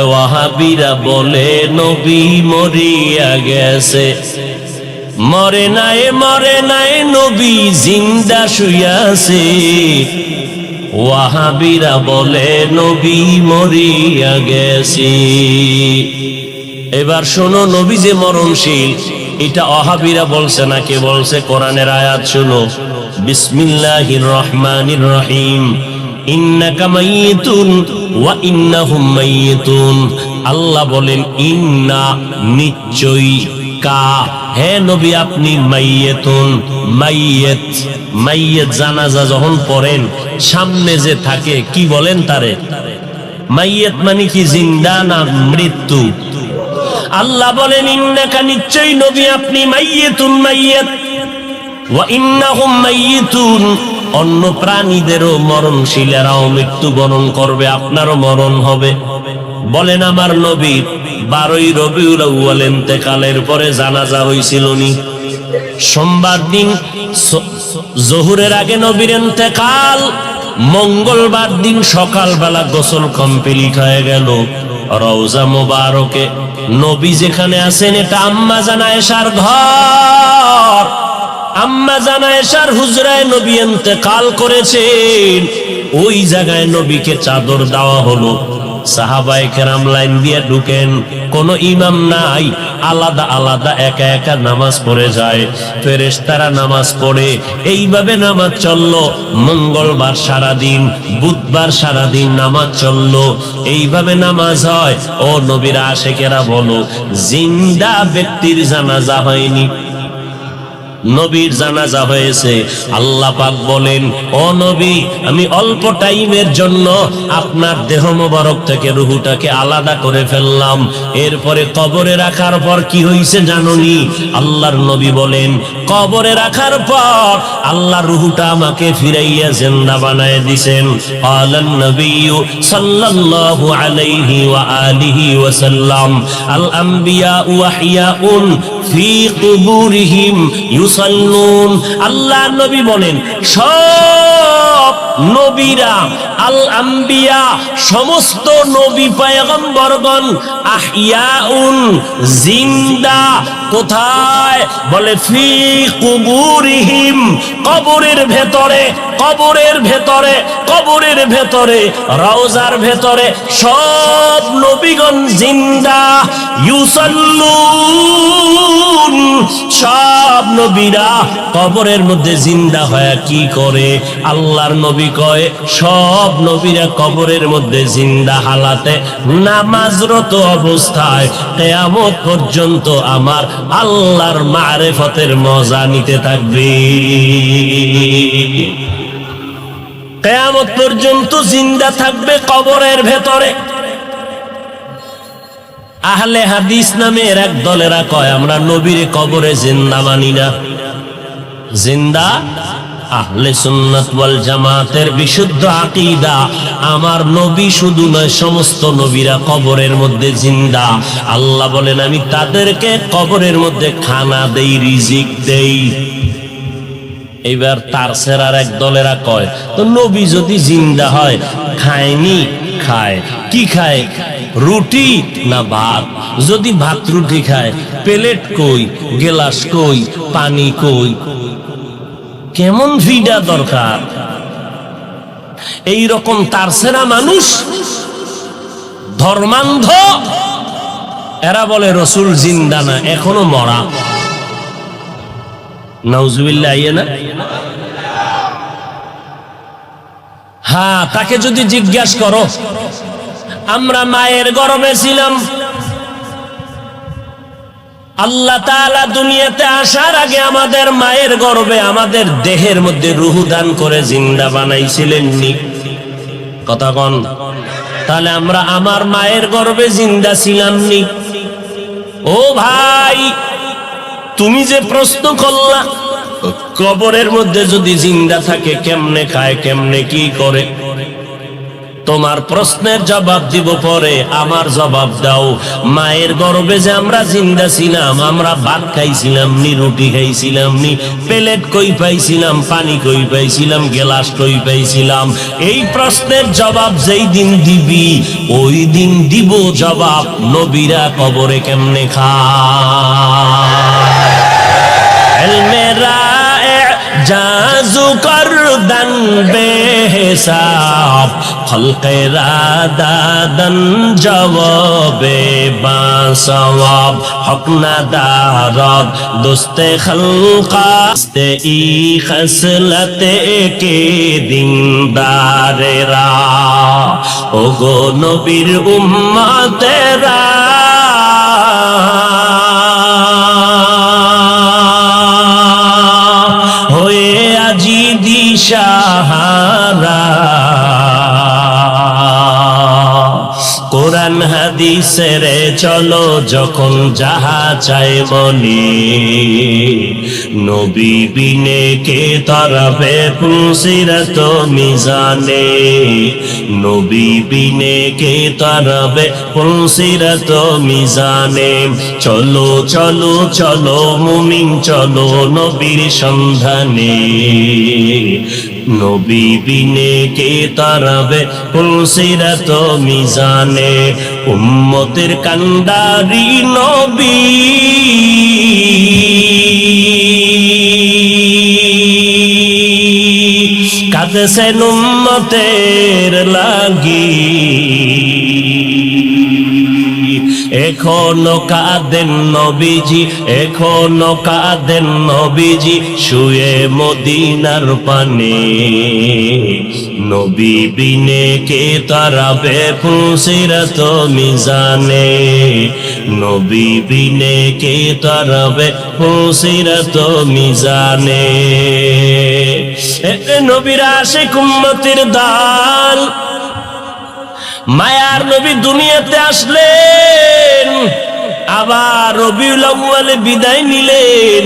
A: ওয়াহাবিরা বলে নবী মরিয়া গেছে। মরে নাই, মরে নাই, নবী জিন্দা শুইয়াছে। ওয়াহাবিরা বলে নবী মরিয়া গেছে। এবার শোনো, নবী যে মরণশীল এটা ওয়াহাবিরা বলছে না, কে বলছে? কোরআনের আয়াত শোনো, বিসমিল্লাহির রহমানির রহিম। ইন্নাকা মাইয়িতুন ওয়া ইন্নাহুম মাইয়িতুন। আল্লাহ বলেন ইন্না নিশ্চয়ই, কা হে নবী আপনি মাইয়িতুন, মাইয়িত মাইয়িত জানাজা যখন পড়েন সামনে যে থাকে কি বলেন তারে? মাইয়িত মানে কি জিন্দা না মৃত্যু? আল্লাহ বলেন ইন্নাকা নিশ্চয়ই নবী আপনি মাইয়িতুন মাইয়িত ওয়া ইন্নাহুম মাইয়িতুন, অন্য প্রাণীদেরও মরণশীলেরাও মৃত্যুবরণ করবে, আপনারও মরণ হবে। বলেন আমার নবী 12ই রবিউল আউয়াল ইন্তেকালের পরে জানাজা হইছিল নি? সোমবার দিন জোহরের আগে নবীর ইন্তেকাল, মঙ্গলবার দিন সকালবেলা গোসল কমপ্লিট হয়ে গেল। রওজা মোবারকে নবী যেখানে আছেন এটা আম্মা জান আয়েশার ঘর। আম্মা জান আয়েশার হুজরায় নবী ইন্তেকাল করেছেন, ওই জায়গায় নবীকে চাদর দেওয়া হলো। সাহাবায়ে কেরাম লাইন দিয়ে ঢুকেন, কোন ইমাম নাই, আলাদা আলাদা একা একা নামাজ পড়ে যায়। ফেরেশতারা নামাজ পড়ে, এইভাবে নামাজ চললো। মঙ্গলবার সারাদিন, বুধবার সারাদিন নামাজ চললো, এইভাবে নামাজ হয়। ও নবীর আশিকেরা বলো, জিন্দা ব্যক্তির জানাজা হয়নি, নবীর জানাজা হয়েছে। আল্লাহ পাক বলেন ও নবী আমি অল্প টাইমের জন্য আপনার দেহ মোবারক থেকে রূহটাকে আলাদা করে ফেললাম। এরপরে কবরে রাখার পর কি হয়েছে জানোনি? আল্লাহর নবী বলেন কবরে রাখার পর আল্লাহ রূহটা আমাকে ফিরাইয়া জিন্দা বানায় দিবেন। আলান নবী সাল্লাল্লাহু আলাইহি ওয়া আলিহি ওয়াসাল্লাম আল আমবিয়া ওয়াহিয়াউন ফি কুবুরিহিম ইউসাল্লুন। আল্লাহ নবী বলেন সব নবীরা, আল আম্বিয়া সমস্ত নবী পয়গম্বরগণ, আহইয়াউন জিন্দা, কোথায়? বলে ফি কুবুরিহিম, কবরের ভেতরে, কবরের ভেতরে, কবরের ভেতরে, রওজার ভেতরে সব নবীগণ জিন্দা। ইউসাল্লুন, সব নবীরা কবরের মধ্যে জিন্দা হয়ে কি করে? আল্লাহর নবী কয় সব নবীরা কবরের মধ্যে জিন্দা হালাতে নামাজরত অবস্থায় কিয়ামত পর্যন্ত আমার আল্লাহর মারিফতের মজা নিতে থাকবে। কিয়ামত পর্যন্ত জিন্দা থাকবে কবরের ভেতরে। আহলে হাদিস নামের এক দলেরা কয় আমরা নবীর কবরে জিন্দা মানি না। জিন্দা আহলে সুন্নাত ওয়াল জামাতের বিশুদ্ধ আকীদা, আমার নবী শুধু নয় সমস্ত নবীরা কবরের মধ্যে জিন্দা। আল্লাহ বলেন আমি তাদেরকে কবরের মধ্যে খানা দেই, রিজিক দেই। এইবার তার সেরার এক দলেরা কয় তো নবী যদি জিন্দা হয় খায়নি? খায়। কি খায়? রুটি না ভাত? যদি ভাত রুটি খায় প্লেট কই, গেলাস কই, পানি কই? কেমন ফিডা দরকার? এই রকম তারসেরা মানুষ ধর্মান্ধ, এরা বলে রসুল জিন্দা না, এখনো মরা। নাউজুবিল্লাহ, আইয়ে না? হ্যাঁ, তাকে যদি জিজ্ঞাসা করো আমরা মায়ের গর্ভে ছিলাম, আল্লাহ তাআলা দুনিয়াতে আসার আগে আমাদের মায়ের গর্ভে আমাদের দেহের মধ্যে রূহ দান করে জিন্দা বানাইছিলেন নি? কথা কন। তাহলে আমরা আমার মায়ের গর্ভে জিন্দা ছিলাম নি? ও ভাই, তুমি যে প্রশ্ন করলা কবরের মধ্যে যদি জিন্দা থাকে কেমনে খায়, কেমনে কি করে, তোমার প্রশ্নের জবাব দিব পরে। আমার জবাব দাও, মায়ের গর্ভে যে আমরা জিন্দা ছিলাম, আমরা ভাত খাইছিলাম নি, রুটি খাইছিলাম নি, প্লেট কই পাইছিলাম, পানি কই পাইছিলাম, গেলাস কই পাইছিলাম? এই প্রশ্নের জবাব যেই দিন দিবি ওই দিন দিব জবাব নবীরা কবরে কেমনে খায়। এলমেরা জাজু করদান বে हिसाब खल्क़े रादादन जवाबे बासवाब हक नदारत दोस्ते खल्क़ास्ते ई खसलते के दिनदारेरा ओगो नबीर उम्मतेरा होए আজি দিশাহারা কোরআন হাদিসের চলো যখন যাহা চায় মনে নবী বিনে কে তরবে পুলসিরাত মিজানে নবী বিনে কে তরবে পুলসিরাত মিজানে চলো চলো চলো মুমিন চলো নবীর সন্ধানে নবী বিনে কে তরবে পুলসিরাত মিজানে উম্মতের কান্ডারি নবী কাঁদছেন উম্মতের লাগি এখনো কাঁদেন নবীজি এখনো কাঁদেন নবীজি শুয়ে মদিনার পানে নবী বিনে কে তারাবে পুলসিরাত মিজানে নবী বিনে কে তারাবে পুলসিরাত মিজানে নবীর আশিক উম্মতের দাল মায়ার নবী দুনিয়াতে আসলেন আবার রবিউল আউয়ালে বিদায় নিলেন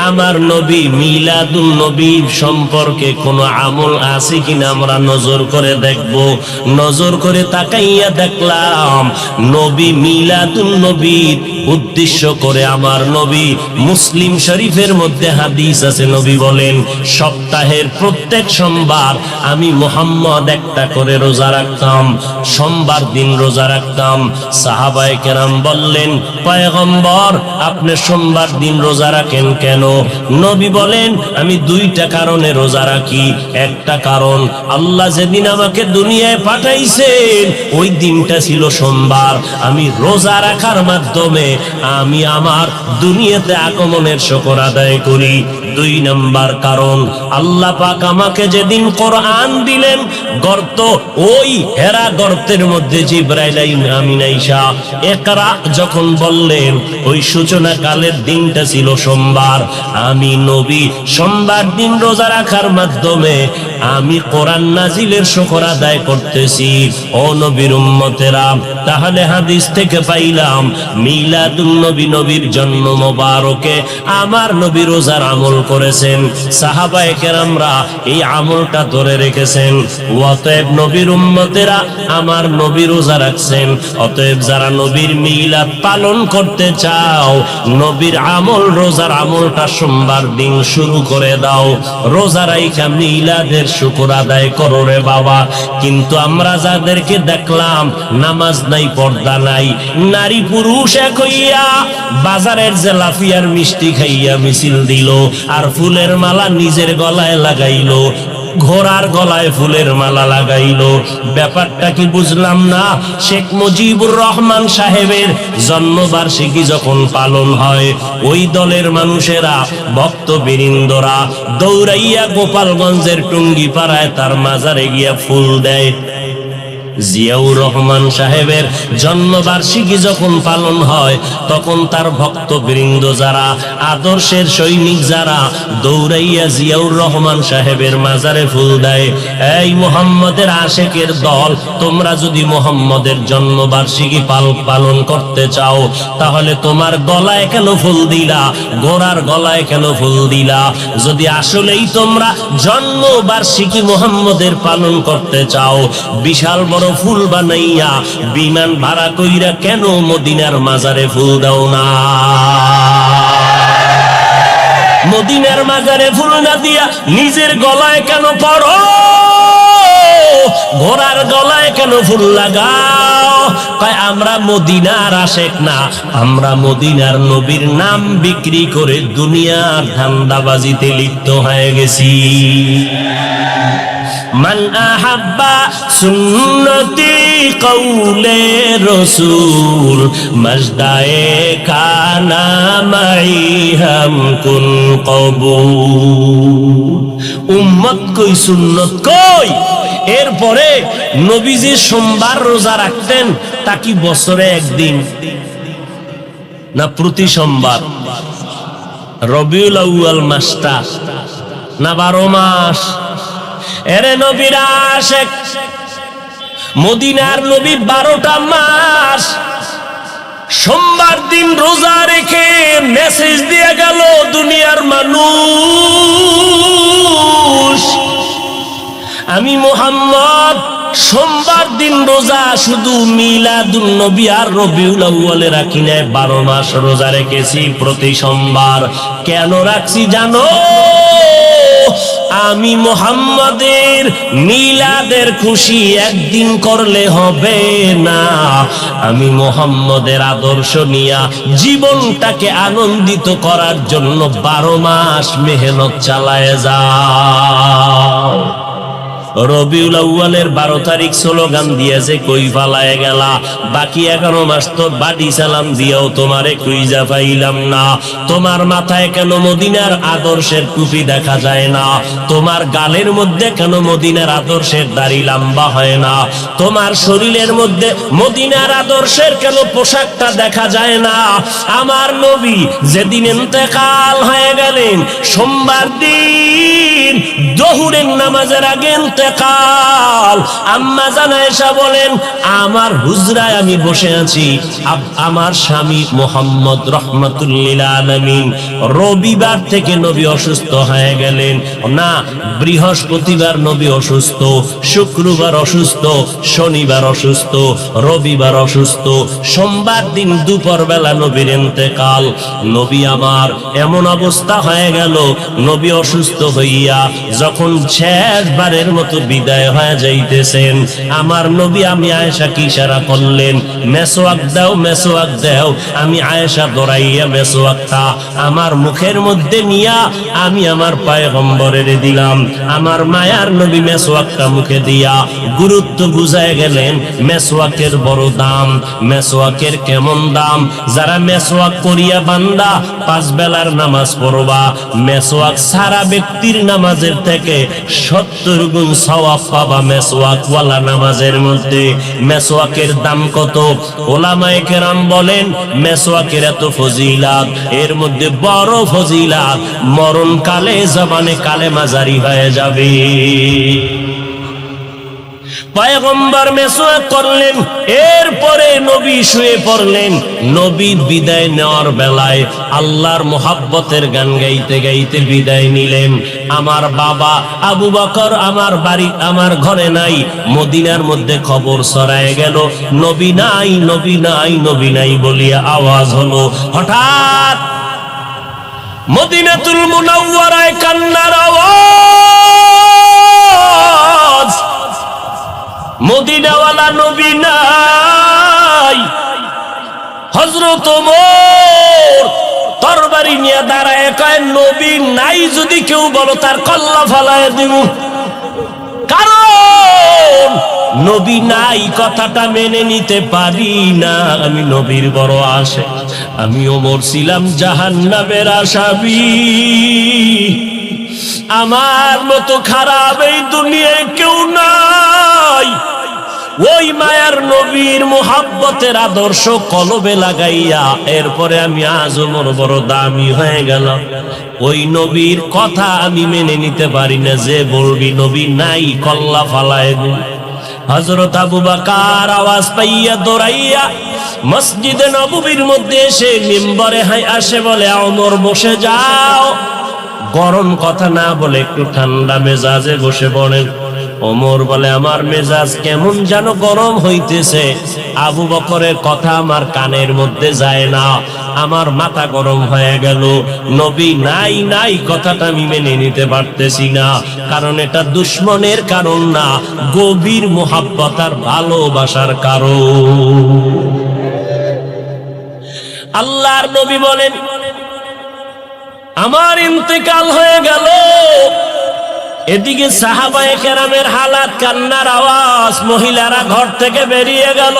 A: আমার নবী মিলাদুন নবী সম্পর্কে কোন আমল আছে কিনা আমরা নজর করে দেখব নজর করে তাকাইয়া দেখলাম নবী মিলাদুন নবীর উদ্দেশ্য করে আমার নবী মুসলিম শরীফের মধ্যে হাদিস আছে নবী বলেন সপ্তাহের প্রত্যেক সোমবার আমি মুহাম্মদ একটা করে রোজা রাখতাম সোমবার দিন রোজা রাখতাম সাহাবায়ে কেরাম বললেন পয়গম্বর আপনি সোমবার দিন রোজা রাখেন কেন নবী বলেন আমি দুইটা কারণে রোজা রাখি একটা কারণ আল্লাহ যেদিন আমাকে দুনিয়ায় পাঠাইছেন ওই দিনটা ছিল সোমবার আমি রোজা রাখার মাধ্যমে আমি আমার দুনিয়াতে আগমনের শুকর আদায় করি দুই নাম্বার কারণ আল্লাহ পাক আমাকে যেদিন কোরআন দিলেন গর্ত ওই হেরা গর্তের মধ্যে জিবরাইল আমিন আয়েশা ইকরা যখন বললেন ওই সূচনা কালের দিনটা ছিল সোমবার আমি নবী সোমবার দিন রোজা রাখার মাধ্যমে আমি কোরআন নাজিলের শুকর আদায় করতেছি ও নবীর উম্মতেরা তাহলে হাদিস থেকে পাইলাম মিলাদুন নবী নবীর জন্ম মোবারকে আমার নবী রোজার আমল করেছেন সাহাবায়ে কেরামরা এই আমলটা ধরে রেখেছেন অতএব নবীর উম্মতেরা আমার নবী রোজা রাখছেন অতএব যারা নবীর মিলাদ পালন করতে চাও নবীর আমল রোজার আমলটা সোমবার দিন শুরু করে দাও রোজা রাইখা মিলাদের শুকর আদায় করো রে বাবা কিন্তু আমরা যাদেরকে দেখলাম নামাজ নাই পর্দা নাই নারী পুরুষ এক হইয়া বাজারের জেলাফিয়ার মিষ্টি খাইয়া মিছিল দিল আর ফুলের মালা নিজের গলায় লাগাইলো ঘোড়ার গলায় ফুলের মালা লাগাইলো ব্যাপারটা কি বুঝলাম না শেখ মুজিবুর রহমান সাহেবের জন্মবার্ষিকী যখন পালন হয় ওই দলের মানুষেরা ভক্তবৃন্দরা দৌড়াইয়া গোপালগঞ্জের টুঙ্গিপাড়ায় তার মাজারে গিয়া ফুল দেয় জিয়াউর রহমান সাহেবের জন্মবার্ষিকী যখন পালন হয় তখন তার ভক্তবৃন্দ যারা আদর্শের সৈনিক যারা দৌড়াইয়া জিয়াউর রহমান সাহেবের মাজারে ফুল দেয় এই মুহাম্মদের আশেকের দল তোমরা যদি মুহাম্মদের জন্মবার্ষিকী পালন করতে চাও তাহলে তোমার গলায় কেন ফুল দিলা ঘোড়ার গলায় কেন ফুল দিলা যদি আসলেই তোমরা জন্মবার্ষিকী মুহাম্মদের পালন করতে চাও বিশাল বড় ফুল বানাইয়া বিমান ভাড়া কইরা কেন মদিনার মাজারে ফুল দাও না মদিনার মাজারে ফুল না দিয়া নিজের গলায় কেন পড়ো ঘোড়ার গলায় কেন ফুল লাগাও কয় আমরা মদিনার আশেক না আমরা মদিনার নবীর নাম বিক্রি করে দুনিয়ার ধান্দাবাজিতে লিপ্ত হয়ে গেছি মান আহাব্বা সুন্নতি কওলে রসুল মজদায়ে খানা মাই হাম কুন কবুল। উম্মত কই সুন্নত কই? এরপরে নবীজি সোমবার রোজা রাখতেন, তা কি বছরে একদিন না প্রতি সোমবার? রবিউল আউয়াল মাসটা না 12 মাস? এরে নবীর আশিক, মদিনার নবী 12টা মাস সোমবার দিন রোজা রেখে মেসেজ দিয়ে গেল দুনিয়ার মানুষ, আমি মুহাম্মদ সোমবার দিন রোজা শুধু মিলাদুন নবী আর রবিউল আউয়ালে রাখি নাই, 12 মাস রোজা রেখেছি প্রতি সোমবার। কেন রাখছি জানো? আমি মুহাম্মাদের মিলাদের খুশি একদিন করলে হবে না, আমি মুহাম্মাদের আদর্শ নিয়া জীবনটাকে আনন্দিত করার জন্য 12 মাস মেহনত চালায় যাও। রবিউল আউয়ালের 12 তারিখ স্লোগান দিয়েছে কই ফালায় গেলা, বাকি 11 মাস তো বাড়ি সালাম দিয়েও তোমারে খুঁজা পাইলাম না। তোমার মাথায় কেন মদিনার আদর্শের টুপি দেখা যায় না? তোমার গালের মধ্যে কেন মদিনার আদর্শের দাড়ি লম্বা হয় না? তোমার শরীরের মধ্যে মদিনার আদর্শের কেন পোশাকটা দেখা যায় না? আমার নবী যেদিন ইন্তেকাল হয়ে গেলেন, সোমবার দিন জোহরের নামাজের আগে ইন্তেকাল, আম্মা জান আয়েশা বলেন আমার হুজরায় আমি বসে আছি, আমার স্বামী মুহাম্মদ রাহমাতুল লিল আলামিন রবিবার থেকে নবী অসুস্থ হয়ে গেলেন না, বৃহস্পতিবার নবী অসুস্থ, শুক্রবার অসুস্থ, শনিবার অসুস্থ, রবিবার অসুস্থ, সোমবার দিন দুপুর বেলা নবীর ইন্তেকাল। নবী আমার এমন অবস্থা হয়ে গেল, নবী অসুস্থ হইয়া যখন শেষবারের মতো বিদায় হয়ে যাইতেছেন, আমার নবী আমি আয়েশাকে ইশারা করলেন মেসওয়াক দাও, মেসওয়াক দাও। আমি আয়েশা দৌড়াইয়া মেসওয়াকটা আমার মুখের মধ্যে নিয়া আমি আমার পয়গম্বরের দিলাম। আমার মায়ার নবী মেসওয়াকটা মুখে দিয়া গুরুত্ব বুঝায় গেলেন, মেসওয়াকের বড় দাম, মেসওয়াকের কেমন দাম। যারা মেসওয়াক করিয়া বান্দা 5 বেলার নামাজ পড়বা, মেসওয়াক সারা ব্যক্তির নামাজের থেকে 70 গুণ সওয়াব পাবা মেসওয়াক ওয়ালা নামাজের মধ্যে। মেসওয়াকের দাম কত? ওলামায়ে কেরাম বলেন মেসওয়াকের এত ফজিলাত, এর মধ্যে বড় ফজিলাত মরণকালে জবানে কালেমা জারি হয়ে যাবে। পয়গম্বর মেসওয়াক করলেন, এরপরে নবী শুয়ে পড়লেন। নবীর বিদায় নেওয়ার বেলায় আল্লাহর মোহাব্বতের গান গাইতে গাইতে বিদায় নিলেন। আমার বাবা আবু বকর আমার বাড়ি আমার ঘরে নাই, মদিনার মধ্যে খবর ছড়ায় গেল নবী নাই, নবী নাই, নবী নাই বলিয়া আওয়াজ হলো। হঠাৎ মদিনাতুল মুনাওয়ারায় কান্নার আওয়াজ, মদিনাওয়ালা নবী নাই। হযরত ওমর তরবারি নিয়ে দাঁড়ায় কয় নবী নাই যদি কেউ বলো তার কল্লা ফালায় দিব, কারণ নবী নাই কথাটা মেনে নিতে পারি না। আমি নবীর বড় আশিক, আমি ওমর ছিলাম জাহান্নামের আসামি। আমার মতো খারাপ এই দুনিয়ায় কেউ নাই। ওই মায়ার নবীর মুহাব্বতের আদর্শ কলবে লাগাইয়া এরপরে আমি আজ ওমর বড় দামি হয়ে গেলাম। ওই নবীর কথা আমি মেনে নিতে পারি না, যে বলবি নবী নাই কল্লা ফালায় দিন। হযরত আবু বকর আওয়াজ পাইয়া দৌড়াইয়া মসজিদে নববীর মধ্যে এসে মিম্বরে আসে, বলে ওমর বসে যাও। গরম কথা না বলে একটু ঠান্ডা মেজাজে বসে পড়েন। ওমর বলে আমার মেজাজ কেমন যেন গরম হইতেছে, আবু বকরের কথা আমার কানের মধ্যে যায় না, আমার মাথা গরম হয়ে গেল। নবী নাই নাই কথাটা আমি মেনে নিতে পারতেছি না, কারণ এটা দুশ্মনের কারণ না, গভীর মোহাব্বত আর ভালোবাসার কারণ। আল্লাহর নবী বলেন আমার ইন্তেকাল হয়ে গেল, এদিকে সাহাবায়ে কেরামের হালাত, কান্নার আওয়াজ, মহিলারা ঘর থেকে বেরিয়ে গেল,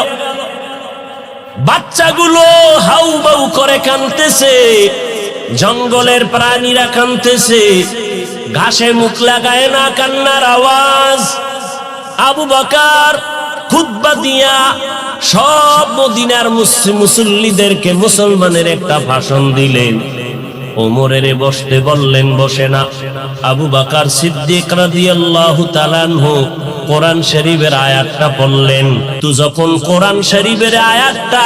A: বাচ্চাগুলো হাউমাউ করে কাঁদতেছে, জঙ্গলের প্রাণীরা কাঁদতেছে, ঘাসে মুখ লাগায় না, কান্নার আওয়াজ। আবু বকর খুতবা দিয়া সব মদিনার মুসল্লিদেরকে, মুসলমানের একটা ভাষণ দিলেন। ওমরের বসতে বললেন, বসে না। আবু বকর সিদ্দিক রাদিয়াল্লাহু তাআলা আনহু কোরআন শরীফের আয়াতটা পড়লেন। তো যখন কোরআন শরীফের আয়াতটা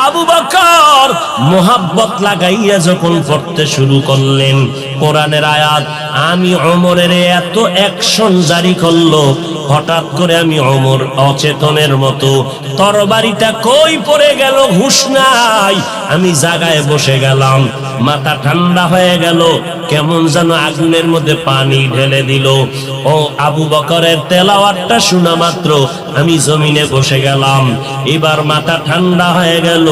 A: আবু বকর মোহাব্বত লাগাইয়া যখন পড়তে শুরু করলেন, কোরআনের আয়াত, আমি ওমরের এত অ্যাকশন জারি করলো, হঠাৎ করে আমি ওমর অচেতনের মতো, তরবারিটা কই পড়ে গেল হুঁশ নাই, আমি জায়গায় বসে গেলাম, মাথা ঠান্ডা হয়ে গেল, কেমন যেন আগুনের মধ্যে পানি ঢেলে দিল। ও আবু বকরের তেলাওয়াতটা শোনা মাত্র আমি জমিনে বসে গেলাম। এবার মাথা ঠান্ডা হয়ে গেল,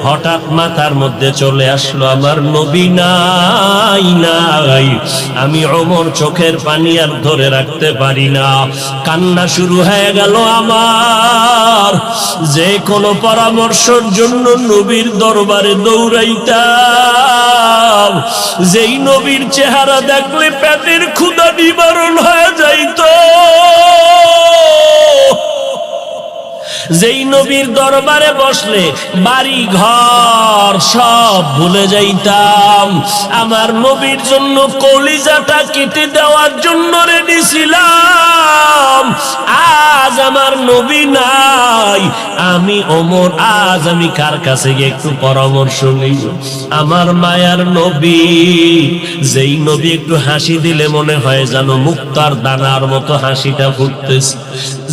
A: হঠাৎ মাথার মধ্যে চলে আসলো আমার নবী নাই নাই। আমি ওমর চোখের পানি আর ধরে রাখতে পারি না, কান্না শুরু হয়ে গেল আমার। যে কোনো পরামর্শের জন্য নবীর দরবারে দৌড়াইতাম, যেই নবীর চেহারা দেখলে পেটের ক্ষুধা নিবারণ হয়ে যাইতো, যেই নবীর দরবারে বসলে বাড়ি ঘর সব ভুলে যাইতাম, আমার নবীর জন্য কলিজাটা কেটে দেওয়ার জন্য রেডি ছিলাম। আজ আমার নবী নাই, আমি ওমর, আজ আমি কার কাছে গিয়ে একটু পরামর্শ নিব? আমার মায়ার নবী, যেই নবী একটু হাসি দিলে মনে হয় যেন মুক্তার দানার মতো হাসিটা ফুটতেছে,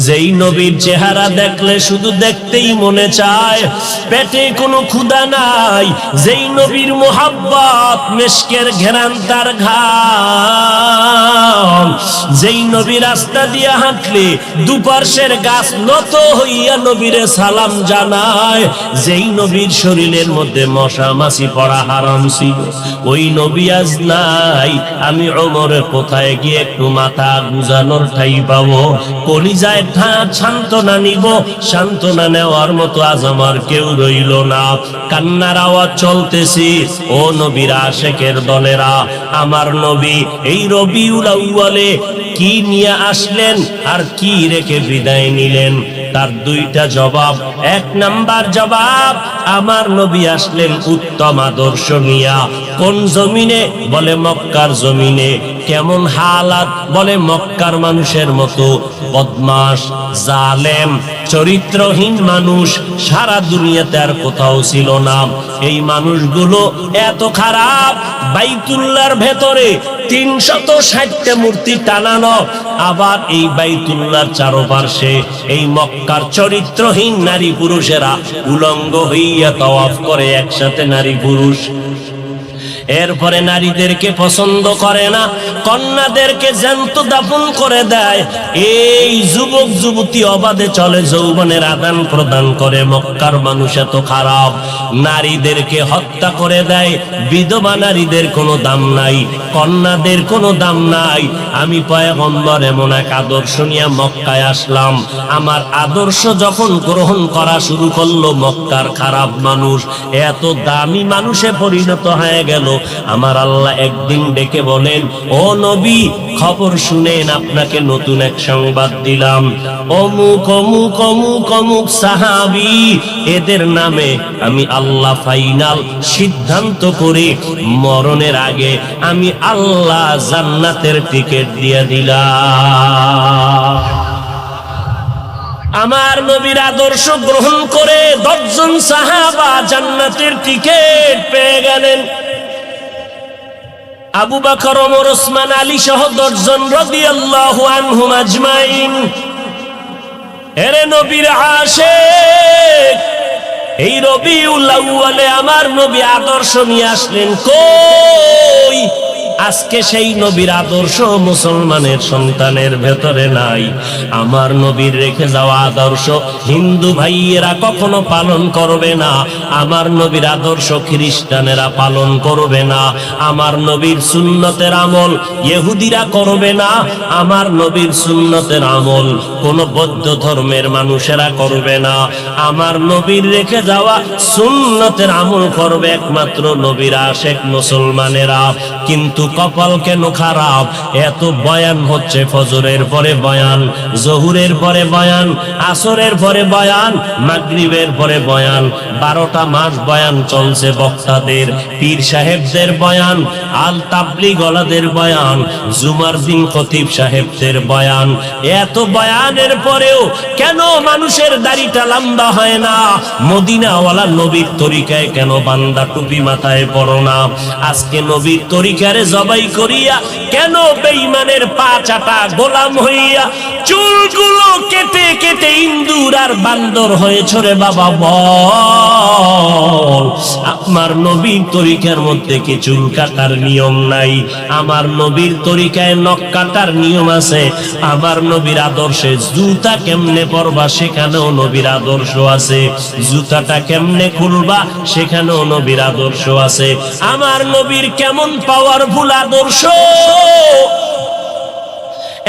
A: যেই নবীর চেহারা দেখলে শুধু দেখতেই মনে চায়, পেটে কোনো ক্ষুধা নাই, যেই নবীর মোহাব্বত মেশকের ঘেরান তার ঘাম, যেই নবী রাস্তা দিয়ে হাঁটলে দুপার্শ্বের গাছ নত হইয়া নবীরে সালাম জানায়, যেই নবীর শরীরের মধ্যে মশা মাছি পড়া হারাম ছিল, ওই নবী আজ নাই। আমি ওমরের কোথায় গিয়ে একটু মাথা গুজানোর ঠাই পাবো, কলিজায় সান্ত্বনা নিব, সান্ত্বনা নেওয়ার মতো আজ আমার কেউ রইল না। কান্নার আওয়াজ চলতেছি। ও নবীর আশেকের দলেরা, আমার নবী এই রবিউল আউয়ালে কি নিয়ে আসলেন আর কি রেখে বিদায় নিলেন? তার দুইটা জবাব। এক নাম্বার জবাব, আমার নবী আসলেন উত্তম আদর্শ নিয়া। কোন জমিনে? বলে মক্কার জমিনে। কেমন হালাত? বলে মক্কার মানুষের মতো বদমাশ, জালেম, চরিত্রহীন মানুষ সারা দুনিয়াতে আর কোথাও ছিল না। এই মানুষগুলো এত খারাপ, বাইতুল্লাহর ভেতরে 360টা মূর্তি টানানো, আবার এই বাইতুল্লাহর চারপাশে এই মক্কার চরিত্রহীন নারী পুরুষেরা উলঙ্গ হইয়া তাওয়াফ করে একসাথে নারী পুরুষ। এরপরে নারীদেরকে পছন্দ করে না, কন্যাদেরকে জ্যান্ত দাফন করে দেয়। এই যুবক যুবতী অবাধে চলে, যৌবনের আদান প্রদান করে। মক্কার মানুষ এত খারাপ, নারীদেরকে হত্যা করে দেয়। বিধবা নারীদের কোনো দাম নাই, কন্যাদের কোনো দাম নাই। আমি পয়গম্বর এমন এক আদর্শ নিয়ে মক্কায় আসলাম। আমার আদর্শ যখন গ্রহণ করা শুরু করলো, মক্কার খারাপ মানুষ এত দামি মানুষে পরিণত হয়ে গেল। আমার আল্লাহ একদিন ডেকে বলেন, ও নবী, খবর শুনেন, আপনাকে নতুন এক সংবাদ দিলাম। অমুক অমুক অমুক অমুক সাহাবী, এদের নামে আমি আল্লাহ ফাইনাল সিদ্ধান্ত করে মরণের আগে আমি আল্লাহ জান্নাতের টিকিট দিয়ে দিলাম। আমার নবীর আদর্শ গ্রহণ করে 10 জন সাহাবা জান্নাতের টিকিট পেয়ে গেলেন। আবু বকর, ওমর, ওসমান, আলী সহ 10 জন রাদিয়াল্লাহু আনহুম আজমাইন। এরে নবীর আশিক, এই রবিউল আউয়ালে আমার নবী আদর্শ নিয়ে আসলেন। কই আজকে সেই নবীর আদর্শ মুসলমানের সন্তানের ভেতরে নাই। আমার নবীর রেখে যাওয়া আদর্শ হিন্দু ভাইয়েরা কখনো পালন করবে না, আমার নবীর আদর্শ খ্রিস্টানেরা পালন করবে না, আমার নবীর সুন্নতের আমল ইহুদিরা করবে না, আমার নবীর সুন্নতের আমল কোন বৌদ্ধ ধর্মের মানুষেরা করবে না, আমার নবীর রেখে যাওয়া সুন্নতের আমল করবে একমাত্র নবীর আশিক মুসলমানেরা। কিন্তু কপাল কেন খারাপ, এত বয়ান হচ্ছে, ফজরের পরে বয়ান, জহুরের পরে বয়ান, আসরের পরে বয়ান, মাগরিবের পরে বয়ান, 12টা মাস বয়ান চলছে বক্তাদের, পীর সাহেবদের বয়ান, আল তাবলিগ ওয়ালাদের বয়ান, জুমার দিন খতিব সাহেবদের বয়ান। এত বয়ানের পরেও কেন মানুষের দাড়িটা লম্বা হয় না? মদিনাওয়ালা নবীর তরিকায় কেন বান্দা টুপি মাথায় পড়ো না? আজকে নবীর তরিকারে জবাই করিয়া কেন বেঈমানের পা চাটা গোলাম হইয়া চুলগুলো কেটে কেটে ইন্দুর আর বান্দর হয়েছ রে বাবা? বল, আমার নবীর তরিকার মধ্যে কি চুল কাটার নিয়ম নাই? আমার নবীর তরিকায় নখ কাটার নিয়ম আছে। আমার নবীর আদর্শে জুতা কেমনে পরবা সেখানেও নবীর আদর্শ আছে, জুতাটা কেমনে খুলবা সেখানেও নবীর আদর্শ আছে। আমার নবীর কেমন পাওয়ারফুল আদর্শ,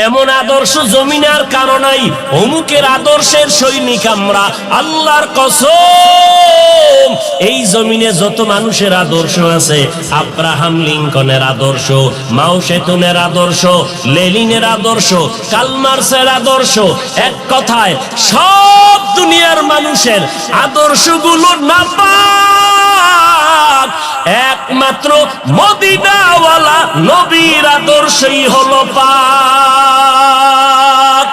A: এমন আদর্শ জমিনে আর কারো নাই। অমুকের আদর্শের সৈনিক আমরা, আল্লাহর কসম এই জমিনে যত মানুষের আদর্শ আছে, আব্রাহাম লিঙ্কনের আদর্শ, মাও সেতুনের আদর্শ, লেনিনের আদর্শ, কার্ল মার্ক্সের আদর্শ, এক কথায় সব দুনিয়ার মানুষের আদর্শগুলো নাপাক, একমাত্র মদিনাওয়ালা নবীর আদর্শই হলো পাক।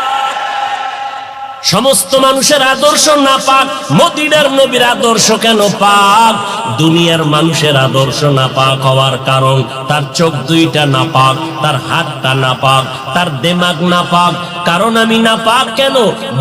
A: সমস্ত মানুষের আদর্শ নাপাক, মদিনার নবীর আদর্শ কেন পাক? দুনিয়ার মানুষের আদর্শ নাপাক হওয়ার কারণ তার চোখ দুইটা নাপাক, তার হাতটা নাপাক, তার দিমাগ নাপাক। কারণ আমি নাপাক কেন?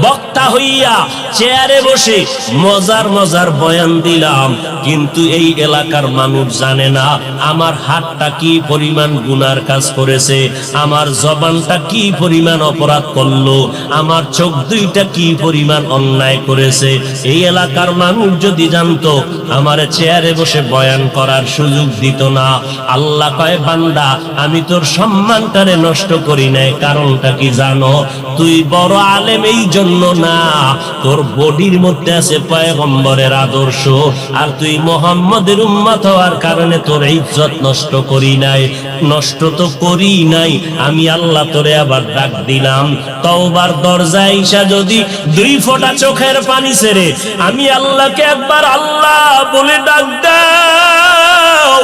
A: বক্তা হইয়া চেয়ারে বসে মজার মজার বয়ান দিলাম, কিন্তু এই এলাকার মানুষ জানে না আমার হাতটা কি পরিমাণ গুনার কাজ করেছে, আমার জবানটা কি পরিমাণ অপরাধ করলো, আমার চোখ দুইটা কি পরিমাণ অন্যায় করেছে। এই এলাকার মানুষ যদি জানতো, আমার চেয়ারে বসে বয়ান করার সুযোগ দিত না। আল্লাহ কয়, বান্দা আমি তোর সম্মানটারে নষ্ট করি নাই, কারণটা কি জানো? তুই বড় আলেম এই জন্য না, তোর বডির মধ্যে আছে পয়গম্বরের আদর্শ, আর তুই মুহাম্মদের উম্মত হওয়ার কারণে তোর ইজ্জত নষ্ট করি নাই। নষ্ট তো করি নাই, আমি আল্লাহ তোরে আবার ডাক দিলাম, তওবার দরজায় ঈশা যদি 2 ফোঁটা চোখের পানি ছেড়ে আমি আল্লাহকে একবার আল্লাহ বলে ডাক দাও,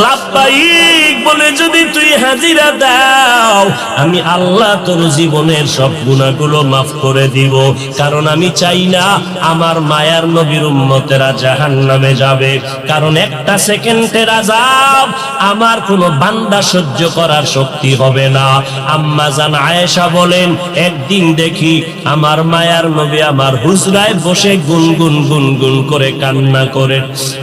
A: লাব্বাইক বলে যদি তুই হাজিরা দাও, আমি আল্লাহ তোর জীবনের সব গুনাহগুলো মাফ করে দিব। কারণ আমি চাই না আমার মায়ার নবীর উম্মতেরা জাহান্নামে যাবে, কারণ একটা সেকেন্ডের আযাব আমার কোনো বান্দা সহ্য করার শক্তি হবে না। আম্মা জান আয়েশা বলেন, একদিন দেখি আমার মায়ার নবী আমার হুজরায় বসে গুনগুন গুনগুন করে কান্না করে।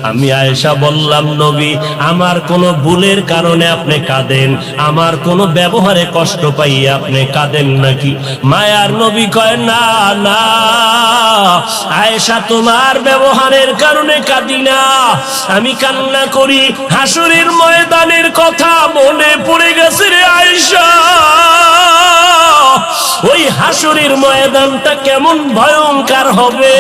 A: আমি আয়েশা বললাম, নবী আমার কোনো ভুলের কারণে আপনি কাঁদেন, আমার কোনো ব্যবহারে কষ্ট পাইয়ে আপনি কাঁদেন নাকি? মায়ার নবী কয়, না না আয়েশা, তোমার ব্যবহারের কারণে কাঁদি না, আমি কান্না করি হাসরের ময়দানের কথা মনে পড়ে গেছে রে আয়েশা। ওই হাসরের ময়দানটা কেমন ভয়ঙ্কর হবে,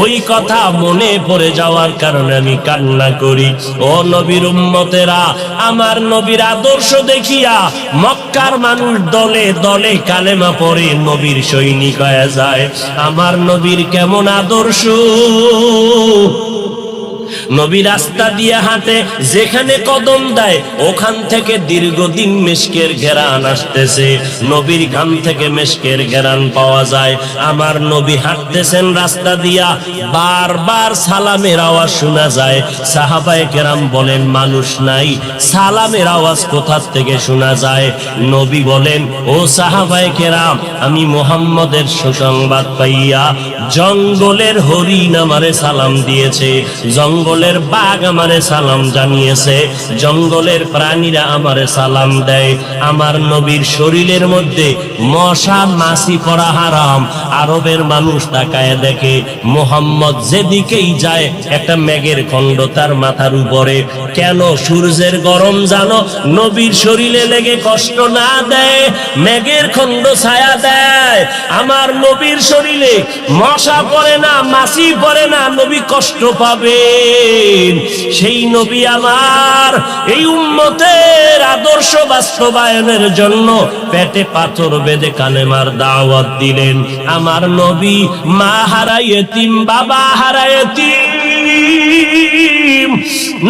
A: ওই কথা মনে পড়ে যাওয়ার কারণে আমি কান্না করি। ও নবীর উম্মতেরা, আমার নবীর আদর্শ দেখিয়া মক্কার মানুষ দলে দলে কালেমা পড়ে নবীর সৈনিক হয়ে যায়। আমার নবীর কেমন আদর্শ! নবী রাস্তা দিয়ে হাঁটে, যেখানে কদম দেয় ওখান থেকে দীর্ঘদিন মিশকের ঘেরান আসতেছে, নবীর ঘাম থেকে মিশকের ঘেরান পাওয়া যায়। আমার নবী হাঁটতেছেন রাস্তা দিয়া, বারবার সালামের আওয়াজ শোনা যায়। সাহাবায়ে কেরাম বলেন, মানুষ নাই, সালামের আওয়াজ কোথা থেকে শোনা যায়? নবী বলেন, ও সাহাবায়ে কেরাম, আমি মুহাম্মদের সুসংবাদ পাইয়া জঙ্গলের হরিণ আমারে সালাম দিয়েছে, জঙ্গল জঙ্গলের বাঘ আমারে সালাম জানিয়েছে, জঙ্গলের প্রাণীরা আমারে সালাম দেয়। আমার নবীর শরীরের মধ্যে মশা মাছি পড়া হারাম। আরবের মানুষ তাকায় দেখে মুহাম্মদ যেদিকেই যায় একটা মেঘের খণ্ড তার মাথার উপরে। কেন? সূর্যের গরম জানো নবীর শরীরে লেগে কষ্ট না দেয়, মেঘের খণ্ড ছায়া দেয়। আমার নবীর শরীরে মশা পড়ে না, মাছি পড়ে না, নবী কষ্ট পাবেন। সেই নবী আমার এই উম্মতের আদর্শ বাস্তবায়নের জন্য পেটে পাথর বেঁধে কালেমার দাওয়াত দিলেন। আমার নবী মা হারা ইতিম, বাবা হারা ইতিম।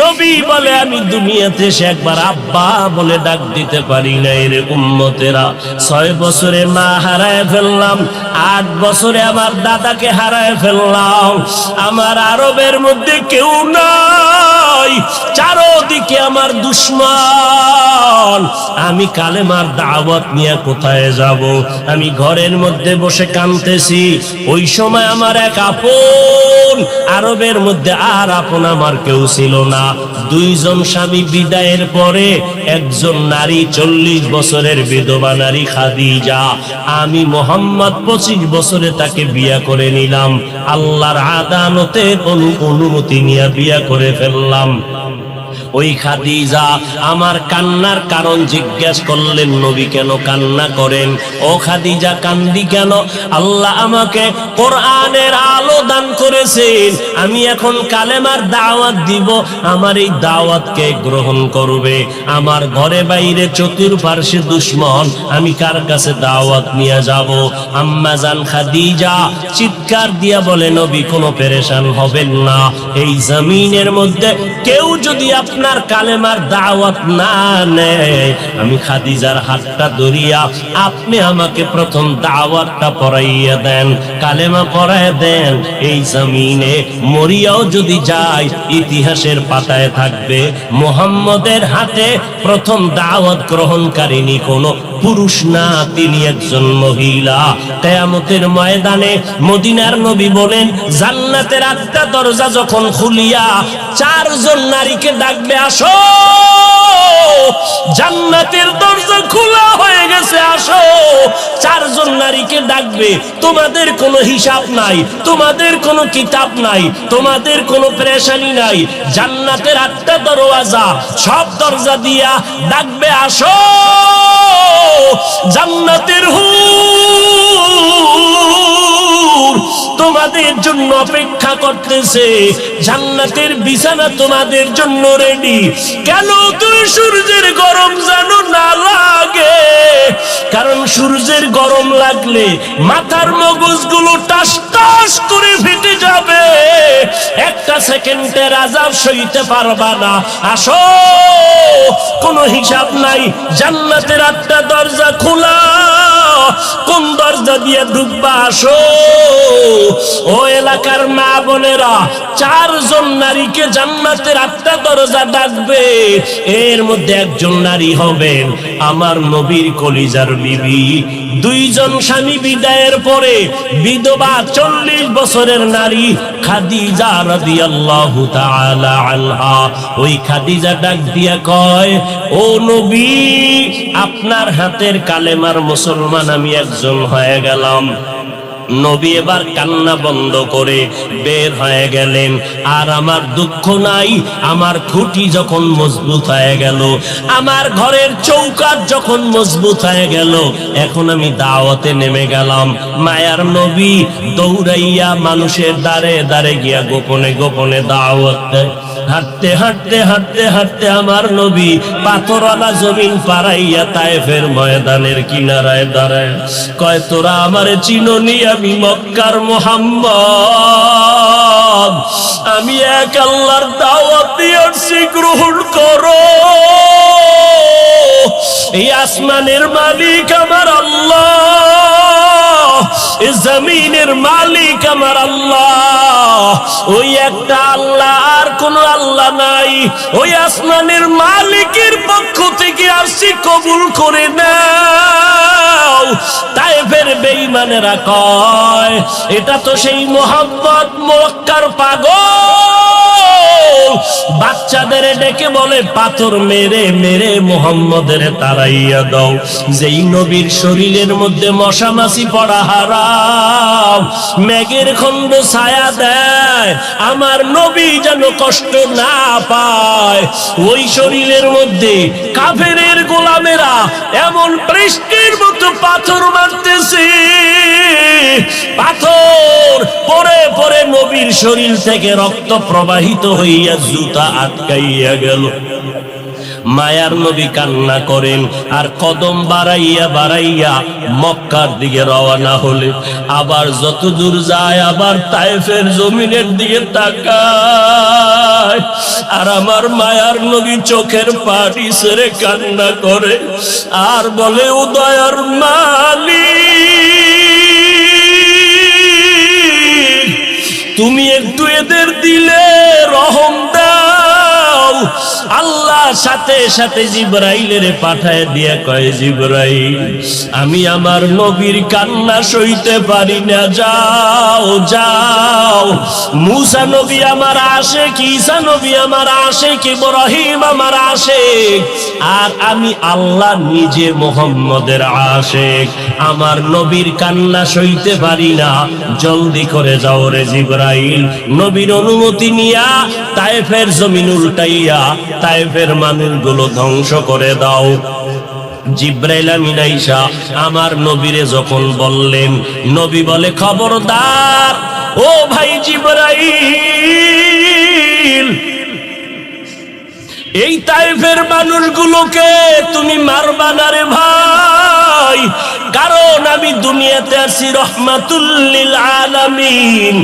A: নবী বলে আমি দুনিয়াতে এসে একবার আব্বা বলে ডাক দিতে পারি না। এর উম্মতেরা 6 বছরে মা হারায় ফেললাম, 8 বছরে আমার দাদাকে হারায় ফেললাম। আমার আরবের মধ্যে কেউ নাই, চারদিকে আমার দুশ্মন। আমি কালেমার দাওয়াত নিয়ে কোথায় যাব? আমি ঘরের মধ্যে বসে কাঁদতেছি। ওই সময় আমার এক আপন, আরবের মধ্যে আর আপন আমার কেউ ছিল না। 2 জন স্বামী বিদায়ের পরে একজন নারী 40 বছরের বিধবা নারী খাদিজা। আমি মুহাম্মদ 25 বছরে তাকে বিয়া করে নিলাম। আল্লাহর আদালতের অনুমতি নিয়ে বিয়া করে ফেললাম। ওই খাদিজা আমার কান্নার কারণ জিজ্ঞেস করলেন, নবী কেন কান্না করেন? ও খাদিজা কান্দি কেন? আল্লাহ আমাকে কোরআনের আলো দান করেছেন, আমি এখন কালেমার দাওয়াত দিব, আমার এই দাওয়াতকে গ্রহণ করবে। আমার ঘরে বাইরে চতুর্পার্শ্বে দুশ্মন, আমি কার কাছে দাওয়াত নিয়ে যাব? আম্মা জান খাদিজা চিৎকার দিয়া বলে, নবী কোনো পেরেশান হবেন না। এই জমিনের মধ্যে কেউ যদি আপনার কালেমার দাওয়াত না নেয়, আমি খাদিজার হাতটা ধরিয়া আপনি আমাকে প্রথম দাওয়াতটা পড়াইয়া দেন, কালেমা পড়ায় দেন। এই জমিনে মরিয়াও যদি যায়, ইতিহাসের পাতায় থাকবে মুহাম্মদের হাতে প্রথম দাওয়াত গ্রহণকারিনী কোনো পুরুষ না, তিনি একজন মহিলা। কিয়ামতের ময়দানে মদিনার নবী বলেন, জান্নাতের 8টা দরজা যখন খুলিয়া 4 জন নারীকে ডাকবে, আসো, জান্নাতের দরজা খোলা হয়ে গেছে, আসো। 4 জন নারীকে ডাকবে, তোমাদের কোনো হিসাব নাই, তোমাদের কোনো কিতাব নাই, তোমাদের কোনো পেরেশানি নাই। জান্নাতের 8টা দরওয়াজা, সব দরজা দিয়া ডাকবে, আসো, জান্নাতের হুর তোমাদের জন্য অপেক্ষা করতেছে, জান্নাতের বিছানা তোমাদের জন্য রেডি। কেন? তুমি সূর্যের গরম যেন না লাগে, কারণ সূর্যের গরম লাগলে মাথার মগজগুলো টাস টাস করে ফেটে যাবে, একটা সেকেন্ডের আযাব সইতে পারবা না। আসো, কোনো হিসাব নাই, জান্নাতের 8টা দরজা খোলা, কোন দরজা দিয়ে ঢুকবা? আসো। ও এলাকার মা বোনেরা, 4 জন নারীকে জান্নাতের 8টা দরজা ডাকবে, এর মধ্যে একজন নারী হবেন আমার নবীর কলিজার বিবি। 2 জন স্বামী বিদায়ের পরে বিধবা 40 বছরের নারী খাদিজা রাদিয়াল্লাহু তাআলা আনহা। ওই খাদিজা ডাক দিয়া কয়, ও নবী, আপনার হাতের কালেমার মুসলমান আমি একজন হয়ে গেলাম। নবী এবার কান্না বন্ধ করে বের হয়ে গেলেন। আর আমার দুঃখ নাই, আমার খুঁটি যখন মজবুত হয়ে গেল, আমার ঘরের চৌকাঠ যখন মজবুত হয়ে গেল, এখন আমি দাওয়াতে নেমে গেলাম। মায়ার নবী দৌড়াইয়া মানুষের দ্বারে দ্বারে গিয়া গোপনে গোপনে দাওয়াত দেয়। হাঁটতে হাঁটতে হাঁটতে হাঁটতে আমার নবী পাথরওয়ালা জমিন পাড়াইয়া তায়েফের ময়দানের কিনারায় দাঁড়ায়। কয়, তোরা আমারে চিনোনি, আমি মক্কার মুহাম্মদ, আমি এক আল্লাহর দাওয়াত দিয়ে আসছি, গ্রহণ করো। এই আসমানের মালিক আমার আল্লাহ, এই জমিনের মালিক আমার আল্লাহ, ওই একটা আল্লাহ, আর কোন আল্লাহ নাই। ওই আসমানের মালিকের পক্ষ থেকে আসছি, কবুল করে নাও। তায়েফের বেঈমানেরা কয়, এটা তো সেই মুহাম্মদ মক্কার পাগল, বাচ্চাদের ডেকে বলে পাথর মেরে মেরে মুহাম্মদের তাড়াইয়া দাও। যেই নবীর শরীরের মধ্যে মশা মাছি পড়া হারাম, মেঘের খণ্ড ছায়া দেয়, আমার নবী যেন কষ্ট না পায়, ওই শরীরের মধ্যে কাফেরের গোলামেরা এমন বৃষ্টির মতো পাথর মারতেছে, পাথর পরে পরে নবীর শরীর থেকে রক্ত প্রবাহিত হইয়া জুতা আটকাইয়া গেল। মায়ার নবী কান্না করেন আর কদম বাড়াইয়া বাড়াইয়া মক্কার দিকে রওনা হলে, আবার যত দূর যায় আবার তায়েফের জমিনের দিকে তাকায়, আর আমার মায়ার নবী চোখের পানি ছেড়ে কান্না করে আর বলে, ও দয়ার মালিক, তুমি একটু এদের দিলে রহম দাও। আল্লাহ সাথে সাথে জিবরাইলের পাঠায় দিয়া কয়, জিবরাইল, আমি আমার নবীর কান্না সইতে পারি না, যাও যাও। মুসা নবী আমার আশিক, ঈসা নবী আমার আশিক, ইব্রাহিম আমার আশিক, আর আমি আল্লাহ নিজে মুহাম্মদের আশিক, আমার নবীর কান্না সইতে পারি না, জলদি করে যাও রে জিবরাইল। নবীর অনুমতি নিয়া তায়েফের জমিন উল্টাইয়া তায়েফের মানুষগুলো ধ্বংস করে দাও। জিব্রাইল আমিন আইসা আমার নবীরে যখন বললেন, নবী বলে, খবরদার ও ভাই জিব্রাইল, এই তায়েফের মানুষগুলোকে তুমি মারবা না রে ভাই, কারণ আমি দুনিয়াতে আছি রহমাতুল লিল আলামিন।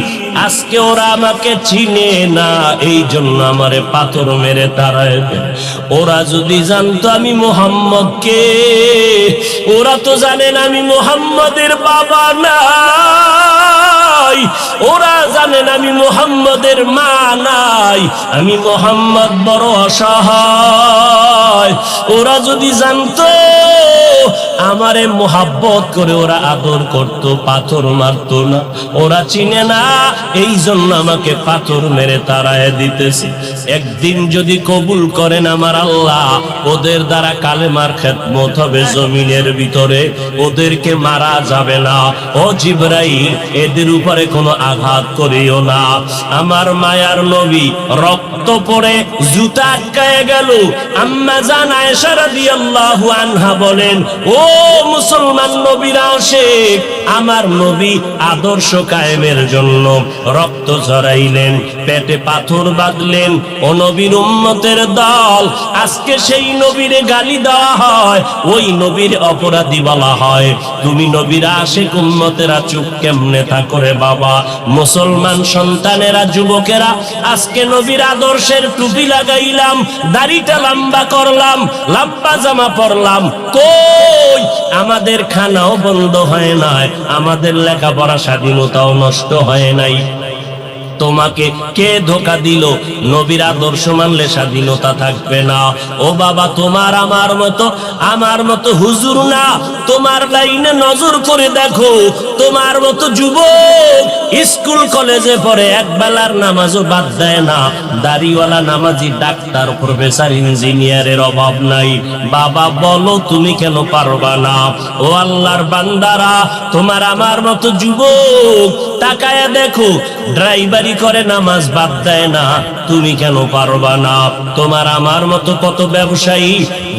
A: আজকে ওরা আমাকে চিনে না, এই জন্য আমারে পাথর মেরে তাড়ায় দেয়। ওরা যদি জানতো আমি মুহাম্মদ কে, ওরা তো জানেন আমি মুহাম্মদের বাবা নাই, ওরা জানেন আমি মুহাম্মদের মা নাই, আমি মুহাম্মদ বড় অসহায়। ওরা যদি জানতো আমারে মোহাব্বত করে ওরা আদর করত, পাথর মারতো না। ওরা চিনে না, এই জন্য আমাকে পাথর মেরে তাড়ায় দিতেছে। একদিন যদি কবুল করেন আমার আল্লাহ, ওদের দ্বারা কালেমার খেদমত হবে জমিনের ভিতরে, ওদেরকে মারা যাবে না। ও জিবরাইল, এদের উপরে কোনো আঘাত করিও না। আমার মায়ার নবী রক্ত পড়ে জুতা আটকায় গেল। আম্মা জান আয়েশা রাদিয়াল্লাহু আনহা বলেন, ও মুসলমান নবীর আশিক, আমার নবী আদর্শ কায়েমের জন্য রক্ত ঝরাইলেন, পেটে পাথর বাঁধলেন। ও নবীর উম্মতের দল, আজকে সেই নবীরে গালি দেওয়া হয়, ওই নবীর অপরাধী বলা হয়। তুমি নবীর আশিক উম্মতেরা চুপ কেমনে থাকো রে বাবা? মুসলমান সন্তানেরা, যুবকেরা, আজকে নবীর আদর্শের টুপি লাগাইলাম, দাড়িটা লম্বা করলাম, লম্বা জামা পরলাম, কই আমাদের খানাও বন্ধ হয় নাই, আমাদের লেখাপড়া স্বাধীনতাও নষ্ট হয় নাই। তোমাকে কে ধোকা দিল? নবীর আদর্শ মানলে স্বাধীনতা থাকবে না। ও বাবা, তোমার আমার মতো হুজুর না, তোমার লাইনে নজর করে দেখো, তোমার মতো যুবক স্কুল কলেজে পড়ে এক বেলার নামাজও বাদ দেয় না, দাড়িওয়ালা নামাজি ডাক্তার প্রফেসর ইঞ্জিনিয়ারের অভাব নাই। বাবা বলো, তুমি কেন পারবা না? ও আল্লাহর বান্দারা, তোমার আমার মতো যুবক তাকায়া দেখো, ড্রাইভারি করে নামাজ বাদ দেয় না, তুমি কেন পারবা না? তোমার আমার মতো কত ব্যবসায়ী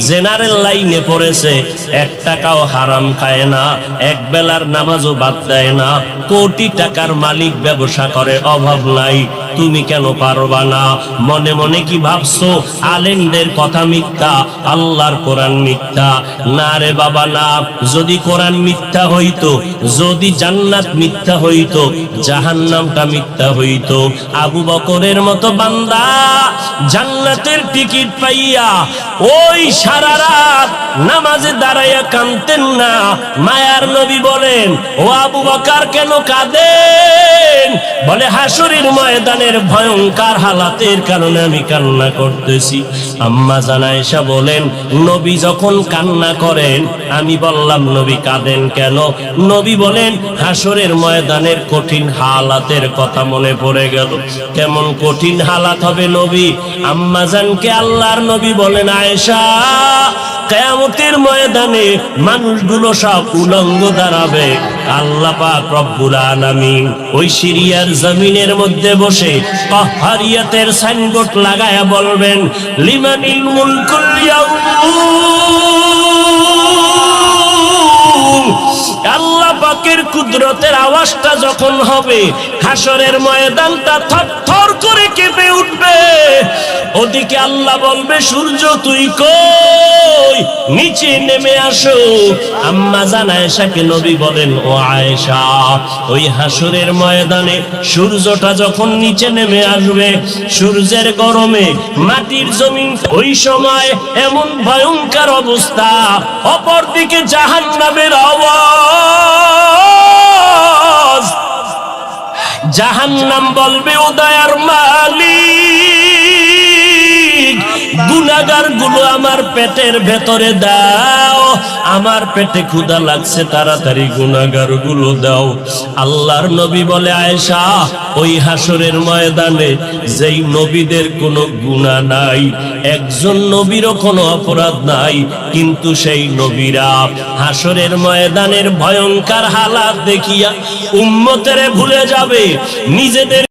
A: জেনারেল লাইনে পড়েছে, এক টাকাও হারাম খায় না, এক বেলার নামাজও বাদ দেয় না, কোটি টাকার মালিক ব্যবসা করে, অভাব নাই, তুমি কেন পারবা না? মনে মনে কি ভাবছো আলেমদের কথা মিথ্যা, আল্লাহর কোরআন মিথ্যা? না রে বাবা না। যদি কোরআন মিথ্যা হইতো, যদি জান্নাত মিথ্যা হইতো, জাহান্নামটা মিথ্যা হইতো, আবু বকরের মতো বান্দা জান্নাতের টিকিট পাইয়া ওই সারা রাত নামাজে দাঁড়াইয়া কাঁদতেন না। মায়ার নবী বলেন, ও আবু বকর কেন কাঁদেন? বলে, হাসরের ময়দানে ময়দানের ভয়ঙ্কর হালাতের কারণে আমি কান্না করতেছি। আম্মা জান আয়েশা বলেন, নবী যখন কান্না করেন আমি বললাম, নবী কাঁদেন কেন? নবী বলেন, হাসরের ময়দানের কঠিন হালাতের কথা মনে পড়ে গেল। কেমন কঠিন হালাত হবে নবী? আম্মা জানকে আল্লাহর নবী বলেন, আয়েশা, কিয়ামতের ময়দানে মানুষগুলো সব উলঙ্গ দাঁড়াবে। আল্লাহ পাক রব্বুল আলামিন ওই সিরিয়ার জমিনের মধ্যে বসে কাহ্হারিয়াতের সাইনবোর্ড লাগায়া বলবেন, লিমানিল মুলকুল ইয়াউম। আল্লাহ পাকের কুদরতের আওয়াজটা যখন হবে, হাসরের ময়দানটা থরথর করে কেঁপে উঠবে। ওদিকে আল্লাহ বলবে, সূর্য তুই কই? নিচে নেমে আসো। আম্মা জান আয়েশাকে নবী বলেন, ও আয়েশা, ওই হাসরের ময়দানে সূর্যটা যখন নিচে নেমে আসবে, সূর্যের গরমে মাটির জমিন ওই সময় এমন ভয়ঙ্কর অবস্থা, অপরদিকে জাহান্নামের আওয়াজ। জাহান্নাম বলবে, ও দয়ার মালিক, গুনাহগার গুলো আমার পেটের ভেতরে দাও, আমার পেটে ক্ষুধা লাগছে, তাড়াতাড়ি গুনাহগার গুলো দাও। আল্লাহর নবী বলে, আয়েশা, ওই হাসরের ময়দানে যেই নবীদের কোনো গুনাহ নাই, একজন নবীরও কোনো অপরাধ নাই, কিন্তু সেই নবীরা হাসরের ময়দানের ভয়ঙ্কর হালাত দেখিয়া উম্মতেরে ভুলে যাবে, নিজেদের